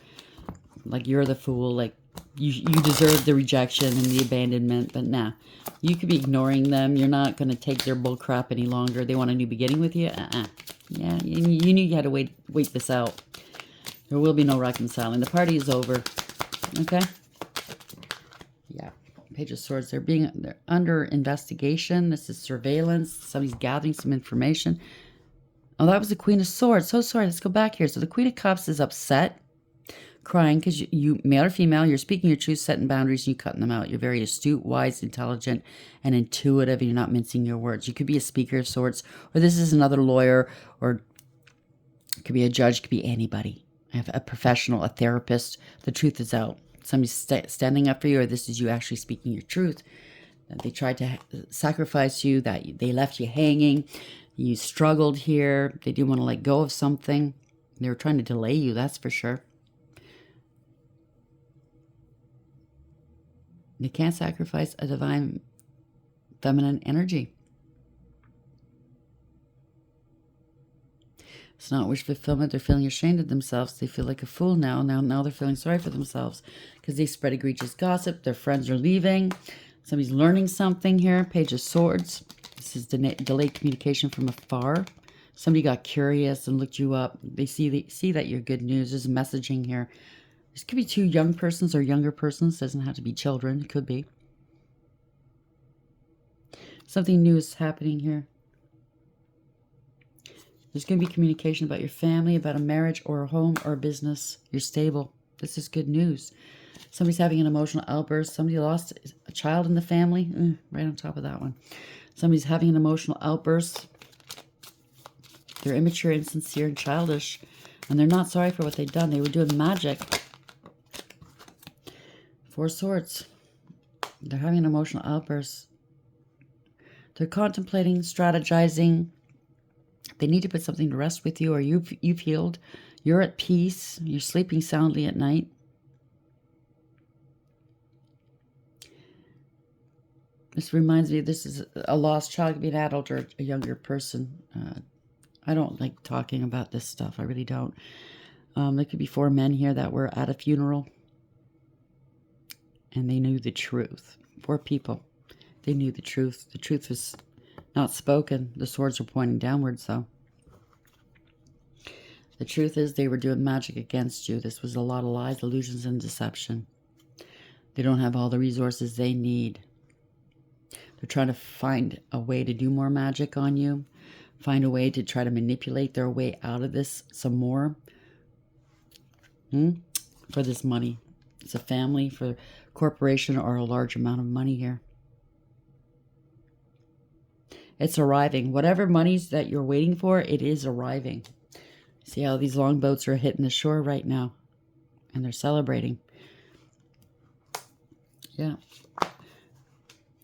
A: Like you're the fool. Like you deserve the rejection and the abandonment. But nah, you could be ignoring them. You're not going to take their bull crap any longer. They want a new beginning with you. Yeah, you knew you had to wait this out. There will be no reconciling. The party is over. Okay? Yeah. Page of Swords. They're under investigation. This is surveillance. Somebody's gathering some information. Oh, that was the Queen of Swords. So sorry. Let's go back here. So the Queen of Cups is upset, crying because you, male or female, you're speaking your truth, setting boundaries, and you cutting them out. You're very astute, wise, intelligent, and intuitive, and you're not mincing your words. You could be a speaker of sorts, or this is another lawyer, or it could be a judge, it could be anybody. A professional, a therapist. The truth is out. Somebody's standing up for you, or this is you actually speaking your truth. They tried to sacrifice you, that they left you hanging. You struggled here. They didn't want to let go of something. They were trying to delay you, that's for sure. They can't sacrifice a divine feminine energy. It's not wish fulfillment. They're feeling ashamed of themselves. They feel like a fool now. Now they're feeling sorry for themselves because they spread egregious gossip. Their friends are leaving. Somebody's learning something here. Page of Swords. This is delayed communication from afar. Somebody got curious and looked you up. They see that you're good news. There's messaging here. This could be two young persons or younger persons. Doesn't have to be children. It could be. Something new is happening here. There's going to be communication about your family, about a marriage or a home or a business. You're stable. This is good news. Somebody's having an emotional outburst. Somebody lost a child in the family. Right on top of that one. Somebody's having an emotional outburst. They're immature, insincere, and childish. And they're not sorry for what they've done. They were doing magic. Four Swords. They're having an emotional outburst. They're contemplating, strategizing. They need to put something to rest with you, or you've healed. You're at peace. You're sleeping soundly at night. This reminds me, this is a lost child. It could be an adult or a younger person. I don't like talking about this stuff. I really don't. There could be four men here that were at a funeral, and they knew the truth. Four people. They knew the truth. The truth was not spoken. The swords were pointing downwards, though. The truth is they were doing magic against you. This was a lot of lies, illusions, and deception. They don't have all the resources they need. They're trying to find a way to do more magic on you. Find a way to try to manipulate their way out of this some more. For this money. It's a family, for corporation, or a large amount of money here. It's arriving. Whatever monies that you're waiting for, it is arriving. See how these longboats are hitting the shore right now. And they're celebrating. Yeah.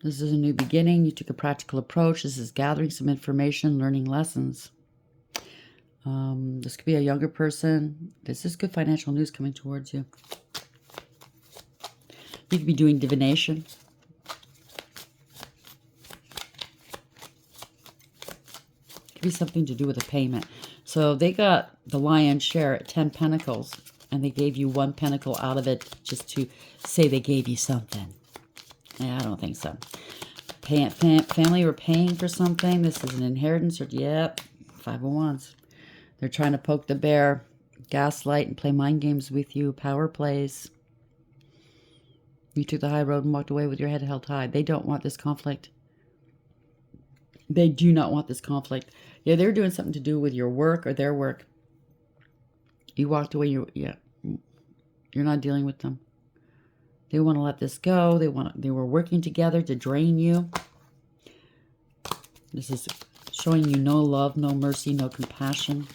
A: This is a new beginning. You took a practical approach. This is gathering some information, learning lessons. This could be a younger person. This is good financial news coming towards you. You could be doing divination. Could be something to do with a payment. So they got the lion's share at 10 pentacles, and they gave you 1 pentacle out of it just to say they gave you something. Yeah, I don't think so. Family were paying for something. This is an inheritance. Or, yep, 5 of Wands. They're trying to poke the bear, gaslight, and play mind games with you. Power plays. You took the high road and walked away with your head held high. They don't want this conflict. They do not want this conflict. Yeah, they're doing something to do with your work or their work. You walked away. You're not dealing with them. They want to let this go. They were working together to drain you. This is showing you no love, no mercy, no compassion.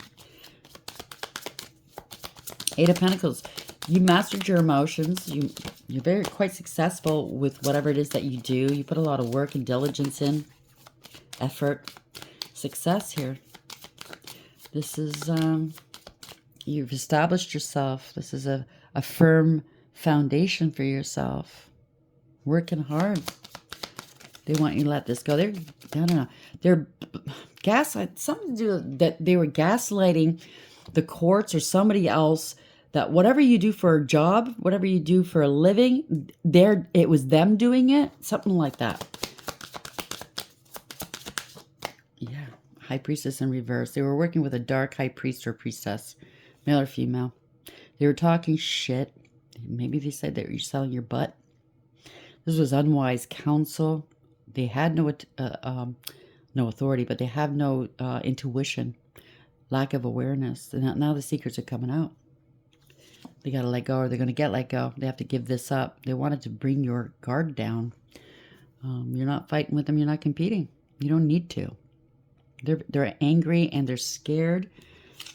A: Eight of Pentacles. You mastered your emotions. You're quite successful with whatever it is that you do. You put a lot of work and diligence in. Effort. Success here. This is, you've established yourself. This is a firm foundation for yourself. Working hard. They want you to let this go. I don't know. They're something to do that they were gaslighting the courts or somebody else, that whatever you do for a job, whatever you do for a living, it was them doing it. Something like that. Yeah. High Priestess in reverse. They were working with a dark high priest or priestess, male or female. They were talking shit. Maybe they said that you're selling your butt. This was unwise counsel. They had no authority, but they have no intuition, lack of awareness. And now the secrets are coming out. They got to let go, or they're going to get let go. They have to give this up. They wanted to bring your guard down. You're not fighting with them. You're not competing. You don't need to. They're angry and they're scared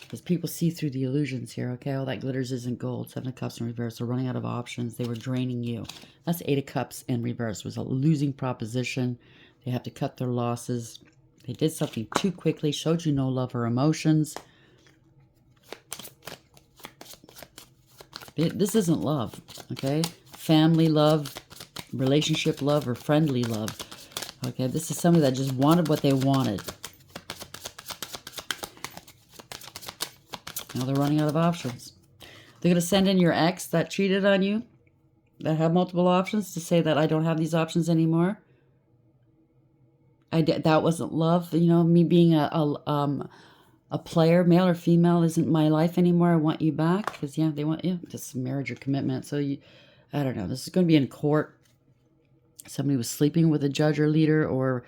A: because people see through the illusions here. Okay, all that glitters isn't gold. Seven of Cups in reverse. They're running out of options. They were draining you. That's Eight of Cups in reverse. It was a losing proposition. They have to cut their losses. They did something too quickly. Showed you no love or emotions. This isn't love. Okay, family love, relationship love, or friendly love. Okay, this is somebody that just wanted what they wanted. Now they're running out of options. They're going to send in your ex that cheated on you, that have multiple options, to say that I don't have these options anymore. That wasn't love. You know, me being a player, male or female, isn't my life anymore. I want you back. Because, yeah, they want you. Just marriage or commitment. So, I don't know. This is going to be in court. Somebody was sleeping with a judge or leader or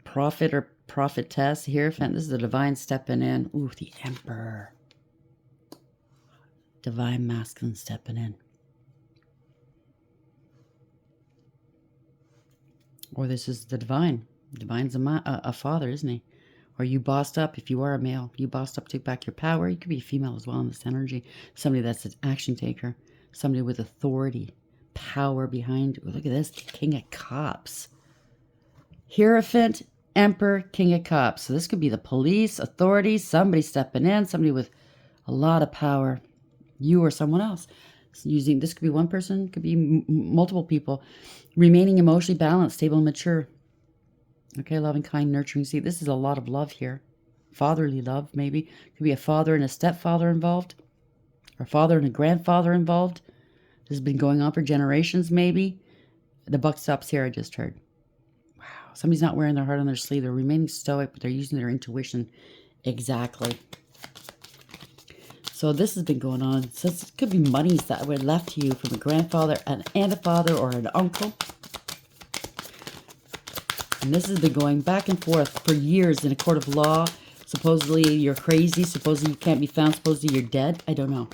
A: prophet or prophetess. Hierophant. This is the divine stepping in. Ooh, the Emperor. Divine masculine stepping in. Or this is the divine. Divine's a father, isn't he? Or you bossed up, if you are a male. You bossed up, took back your power. You could be a female as well in this energy. Somebody that's an action taker. Somebody with authority. Power behind. Oh, look at this. King of Cups. Hierophant, Emperor, King of Cups. So this could be the police, authorities, somebody stepping in. Somebody with a lot of power. You or someone else. This could be one person. Could be multiple people. Remaining emotionally balanced, stable, and mature. Okay, loving, kind, nurturing. See, this is a lot of love here. Fatherly love, maybe. Could be a father and a stepfather involved. Or a father and a grandfather involved. This has been going on for generations, maybe. The buck stops here, I just heard. Wow. Somebody's not wearing their heart on their sleeve. They're remaining stoic, but they're using their intuition. Exactly. So this has been going on. So it could be monies that were left to you from a grandfather, and a father, or an uncle. And this has been going back and forth for years in a court of law. Supposedly you're crazy. Supposedly you can't be found. Supposedly you're dead. I don't know.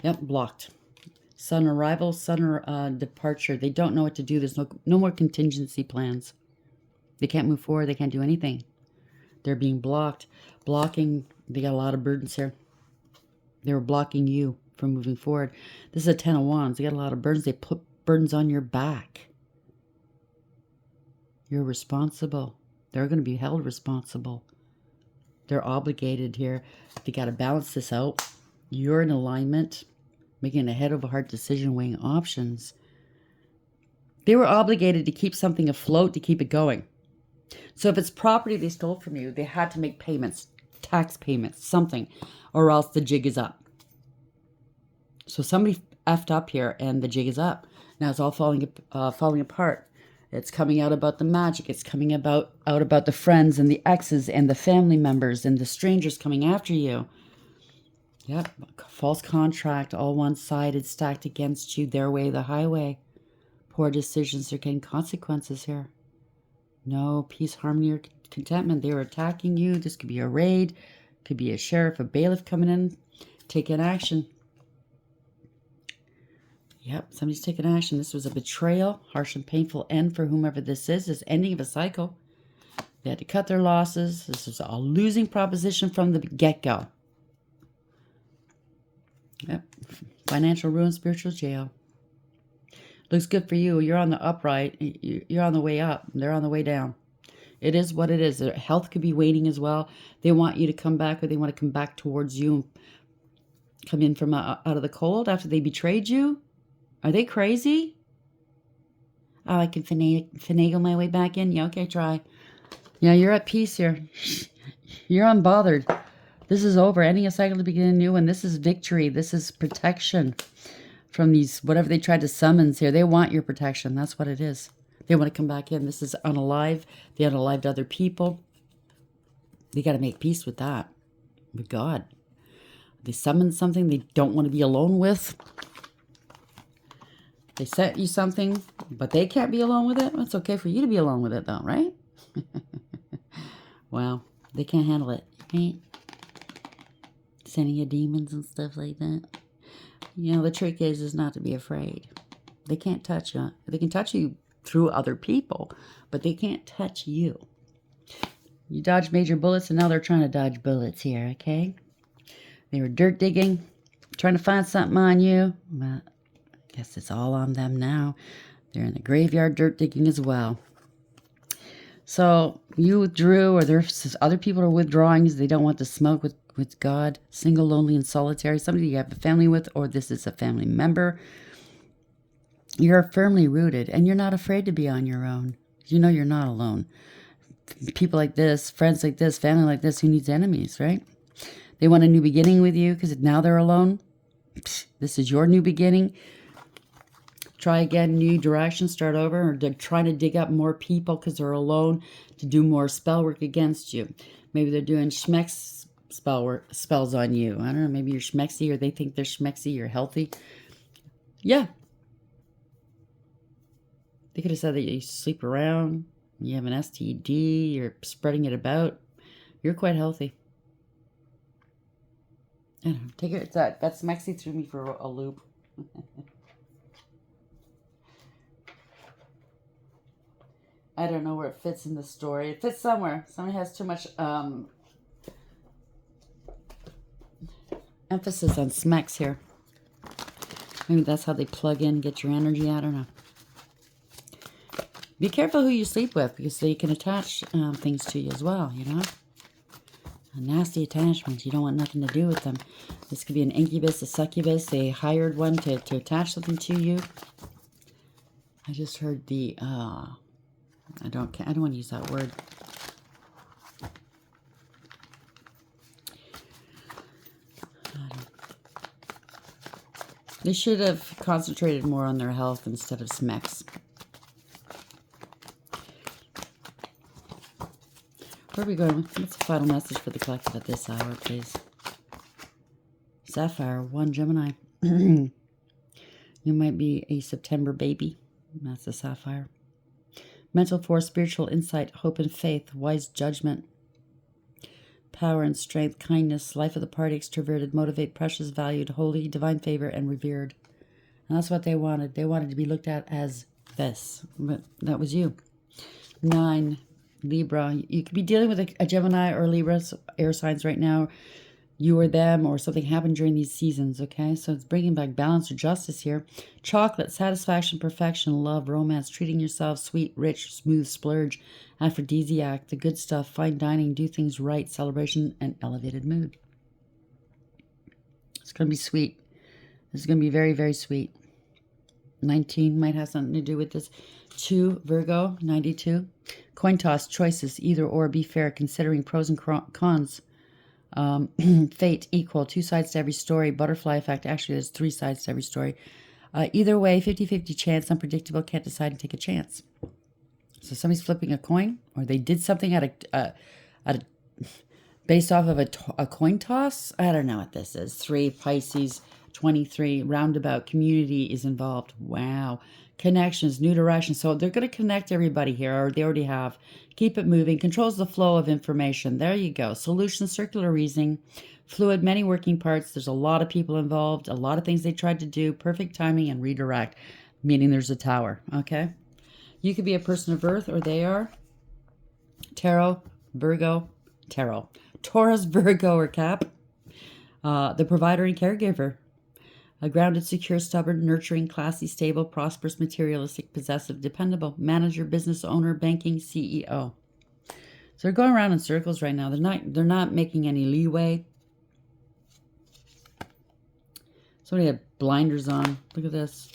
A: Yep, blocked. Sun arrival, sun departure. They don't know what to do. There's no more contingency plans. They can't move forward. They can't do anything. They're being blocked. Blocking. They got a lot of burdens here. They were blocking you from moving forward. This is a 10 of Wands. They got a lot of burdens. They put burdens on your back. You're responsible. They're going to be held responsible. They're obligated here. They got to balance this out. You're in alignment, making a head over heart decision, weighing options. They were obligated to keep something afloat, to keep it going. So if it's property they stole from you, they had to make payments, tax payments, something, or else the jig is up. So somebody effed up here and the jig is up. Now it's all falling apart. It's coming out about the magic. It's coming out about the friends and the exes and the family members and the strangers coming after you. Yep. False contract, all one-sided, stacked against you, their way, the highway. Poor decisions are getting consequences here. No peace, harmony, or contentment. They were attacking you. This could be a raid. Could be a sheriff, a bailiff coming in, taking action. Yep, somebody's taking action. This was a betrayal, harsh and painful end for whomever this is. This ending of a cycle. They had to cut their losses. This is a losing proposition from the get-go. Yep. Financial ruin, spiritual jail. Looks good for you. You're on the upright. You're on the way up. They're on the way down. It is what it is. Their health could be waning as well. They want you to come back, or they want to come back towards you and come in from out of the cold after they betrayed you. Are they crazy? Oh, I can finagle my way back in? Yeah, okay, try. Yeah, you're at peace here. You're unbothered. This is over. Ending a cycle to begin a new one. This is victory. This is protection from these, whatever they tried to summons here. They want your protection. That's what it is. They want to come back in. This is unalive. They unalived other people. They got to make peace with that. With God. They summoned something they don't want to be alone with. They sent you something, but they can't be alone with it. It's okay for you to be alone with it, though, right? Well, they can't handle it, right? Sending you demons and stuff like that. You know, the trick is not to be afraid. They can't touch you. They can touch you through other people, but they can't touch you. You dodged major bullets, and now they're trying to dodge bullets here, okay? They were dirt digging, trying to find something on you. Well, I guess it's all on them now. They're in the graveyard dirt digging as well. So you withdrew, or there's other people are withdrawing because they don't want to smoke with God. Single, lonely, and solitary. Somebody you have a family with, or this is a family member. You're firmly rooted, and you're not afraid to be on your own. You know you're not alone. People like this, friends like this, family like this, who needs enemies, right? They want a new beginning with you because now they're alone. This is your new beginning. Try again, new direction, start over, or they're trying to dig up more people because they're alone to do more spell work against you. Maybe they're doing schmex spells on you. I don't know, maybe you're schmexy, or they think they're schmexy, you're healthy. Yeah. They could have said that you sleep around, you have an STD, you're spreading it about. You're quite healthy. I don't know, take it. That's Mexi threw me for a loop. I don't know where it fits in the story. It fits somewhere. Somebody has too much emphasis on smacks here. Maybe that's how they plug in, get your energy. I don't know. Be careful who you sleep with, because they can attach things to you as well, you know? A nasty attachment. You don't want nothing to do with them. This could be an incubus, a succubus. They hired one to attach something to you. I just heard the... I don't want to use that word. They should have concentrated more on their health instead of smecks. Where are we going? What's the final message for the collective at this hour, please? Sapphire, 1 Gemini. You might be a September baby. That's a sapphire. Mental force, spiritual insight, hope and faith, wise judgment, power and strength, kindness, life of the party, extroverted, motivate, precious, valued, holy, divine favor, and revered. And that's what they wanted. They wanted to be looked at as this. But that was you. 9, Libra. You could be dealing with a Gemini or Libra, air signs right now. You or them, or something happened during these seasons, okay? So it's bringing back balance or justice here. Chocolate, satisfaction, perfection, love, romance, treating yourself, sweet, rich, smooth, splurge, aphrodisiac, the good stuff, fine dining, do things right, celebration, and elevated mood. It's going to be sweet. This is going to be very, very sweet. 19 might have something to do with this. 2, Virgo, 92. Coin toss, choices, either or, be fair, considering pros and cons. Fate, equal, 2 sides to every story. Butterfly effect, actually there's 3 sides to every story. Either way, 50-50 chance, unpredictable, can't decide and take a chance. So somebody's flipping a coin, or they did something at a based off of a coin toss. I don't know what this is. 3 Pisces, 23 roundabout. Community is involved. Wow. Connections, new direction. So they're going to connect everybody here, or they already have. Keep it moving. Controls the flow of information. There you go. Solution, circular reasoning. Fluid, many working parts. There's a lot of people involved. A lot of things they tried to do. Perfect timing and redirect. Meaning there's a tower. Okay. You could be a person of Earth, or they are. Tarot, Virgo, Tarot. Taurus, Virgo, or Cap. The provider and caregiver. A grounded, secure, stubborn, nurturing, classy, stable, prosperous, materialistic, possessive, dependable, manager, business owner, banking, CEO. So they're going around in circles right now. They're not making any leeway. Somebody had blinders on. Look at this.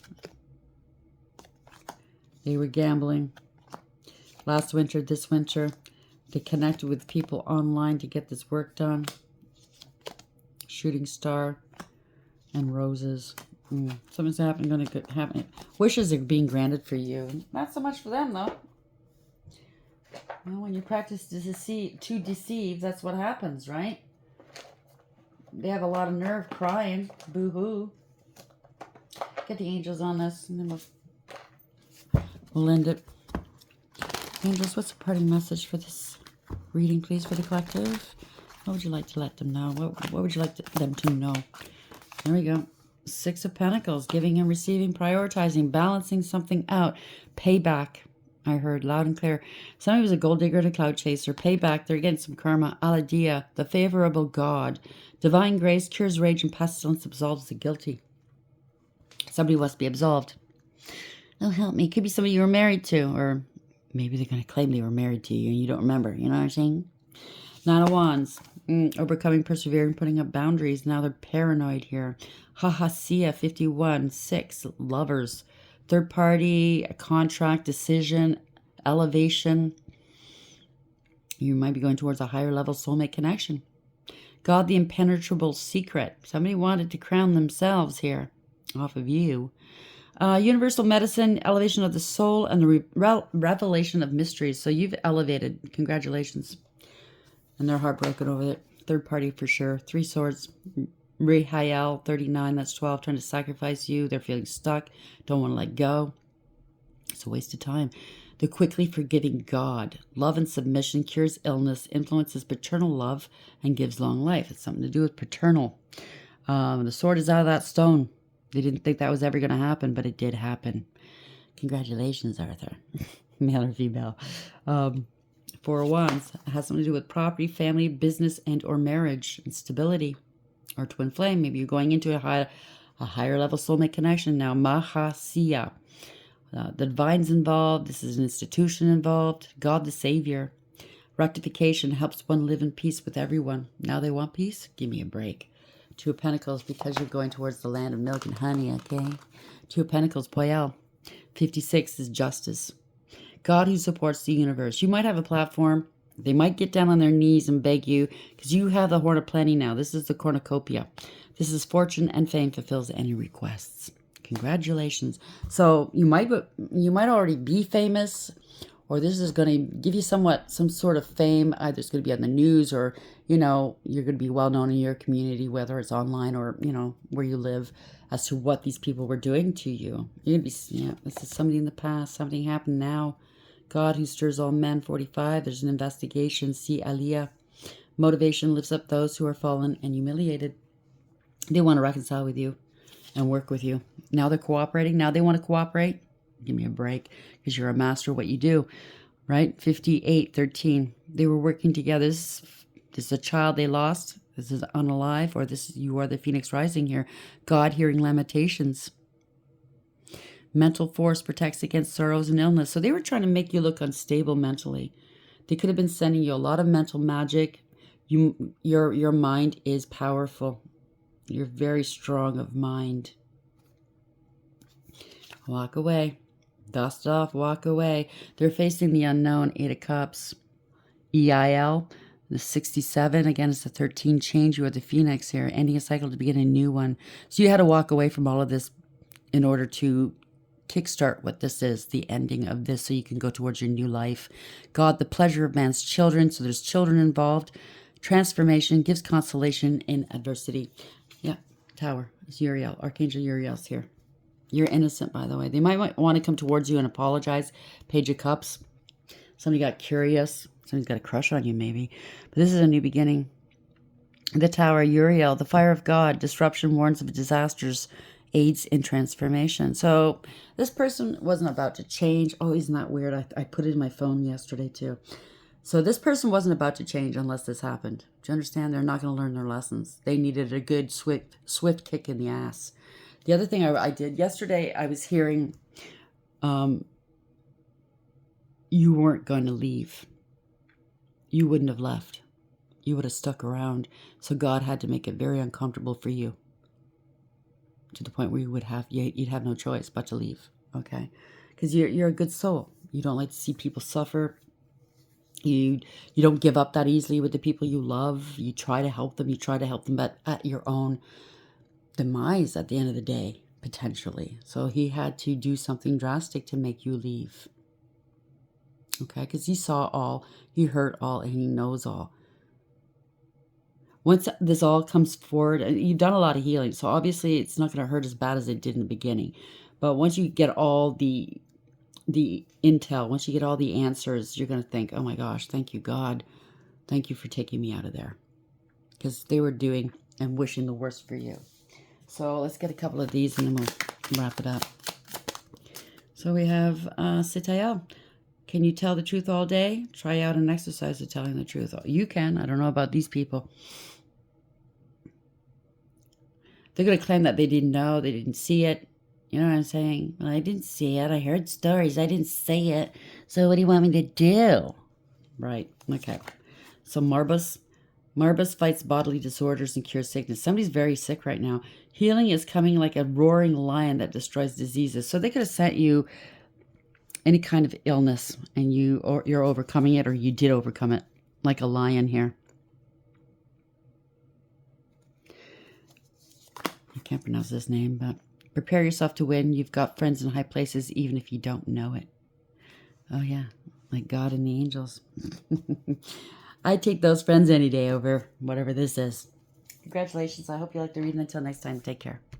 A: They were gambling. Last winter, this winter. They connected with people online to get this work done. Shooting star and roses. Something's happening. Going to happen. Wishes are being granted for you. Not so much for them, though. Well, when you practice to deceive, that's what happens, right? They have a lot of nerve crying. Boo-hoo. Get the angels on this, and then we'll end it. Angels, what's the parting message for this reading, please, for the collective? What would you like to let them know? What would you like them to know? There we go. 6 of Pentacles, giving and receiving, prioritizing, balancing something out. Payback, I heard loud and clear. Somebody was a gold digger and a cloud chaser. Payback, they're getting some karma. Aladia, the favorable God. Divine grace cures rage and pestilence, absolves the guilty. Somebody must be absolved. Oh, help me. Could be somebody you were married to, or maybe they're going to claim they were married to you and you don't remember. You know what I'm saying? 9 of Wands. Overcoming, persevering, putting up boundaries. Now they're paranoid here. Hahasia, 51. 6. Lovers. Third party, a contract, decision, elevation. You might be going towards a higher level soulmate connection. God, the impenetrable secret. Somebody wanted to crown themselves here off of you. Universal medicine, elevation of the soul, and the revelation of mysteries. So you've elevated. Congratulations. And they're heartbroken over it. Third party for sure. 3 swords. Rehael, 39. That's 12. Trying to sacrifice you. They're feeling stuck. Don't want to let go. It's a waste of time. The quickly forgiving God. Love and submission cures illness, influences paternal love, and gives long life. It's something to do with paternal. The sword is out of that stone. They didn't think that was ever going to happen, but it did happen. Congratulations, Arthur. Male or female. 4 of Wands has something to do with property, family, business, and or marriage and stability. Or twin flame. Maybe you're going into a higher level soulmate connection now. Mahasia. The divine's involved. This is an institution involved. God the Savior. Rectification helps one live in peace with everyone. Now they want peace? Give me a break. 2 of Pentacles, because you're going towards the land of milk and honey, okay? 2 of Pentacles, Poyel. 56 is justice. God who supports the universe. You might have a platform. They might get down on their knees and beg you, because you have the horn of plenty now. This is the cornucopia. This is fortune and fame fulfills any requests. Congratulations. So you might already be famous, or this is going to give you some sort of fame. Either it's going to be on the news, or, you're going to be well known in your community, whether it's online or, where you live, as to what these people were doing to you. You're going to be, this is somebody in the past. Something happened now. God who stirs all men, 45. There's an investigation. See Aliyah. Motivation lifts up those who are fallen and humiliated. They want to reconcile with you and work with you. Now they're cooperating. Now they want to cooperate. Give me a break, because you're a master of what you do, right? 58, 13. They were working together. This is a child they lost. This is unalive, or you are the Phoenix rising here. God hearing lamentations. Mental force protects against sorrows and illness. So they were trying to make you look unstable mentally. They could have been sending you a lot of mental magic. Your mind is powerful. You're very strong of mind. Walk away. Dust off, walk away. They're facing the unknown. 8 of Cups. EIL. The 67. Again, it's the 13 change. You are the Phoenix here. Ending a cycle to begin a new one. So you had to walk away from all of this in order to kickstart what this is, the ending of this, so you can go towards your new life. God, the pleasure of man's children. So there's children involved. transformation, gives consolation in adversity. Yeah, Tower. It's Uriel. Archangel Uriel's here. You're innocent, by the way. They might want to come towards you and apologize. Page of Cups. Somebody got curious. Somebody's got a crush on you, maybe. But this is a new beginning. The Tower, Uriel, the fire of God, disruption warns of disasters, aids in transformation. So this person wasn't about to change. Oh, isn't that weird? I put it in my phone yesterday too. So this person wasn't about to change unless this happened. Do you understand? They're not going to learn their lessons. They needed a good, swift kick in the ass. The other thing I did yesterday, I was hearing you weren't going to leave. You wouldn't have left. You would have stuck around. So God had to make it very uncomfortable for you, to the point where you'd have no choice but to leave. Okay, because you're a good soul. You don't like to see people suffer. You don't give up that easily with the people you love. You try to help them. But at your own demise at the end of the day, potentially. So he had to do something drastic to make you leave. Okay, because he saw all, he heard all, and he knows all. Once this all comes forward, you've done a lot of healing, so obviously it's not going to hurt as bad as it did in the beginning. But once you get all the intel, once you get all the answers, you're going to think, oh my gosh, thank you, God. Thank you for taking me out of there. Because they were doing and wishing the worst for you. So let's get a couple of these and then we'll wrap it up. So we have Sitael. Can you tell the truth all day? Try out an exercise of telling the truth. You can. I don't know about these people. They're going to claim that they didn't know, they didn't see it. You know what I'm saying? Well, I didn't see it. I heard stories. I didn't see it. So what do you want me to do? Right. Okay. So Marbus fights bodily disorders and cures sickness. Somebody's very sick right now. Healing is coming like a roaring lion that destroys diseases. So they could have sent you any kind of illness and you're overcoming it, or you did overcome it, like a lion here. I can't pronounce his name, but prepare yourself to win. You've got friends in high places, even if you don't know it. Oh, yeah, like God and the angels. I'd take those friends any day over whatever this is. Congratulations. I hope you like the reading. Until next time, take care.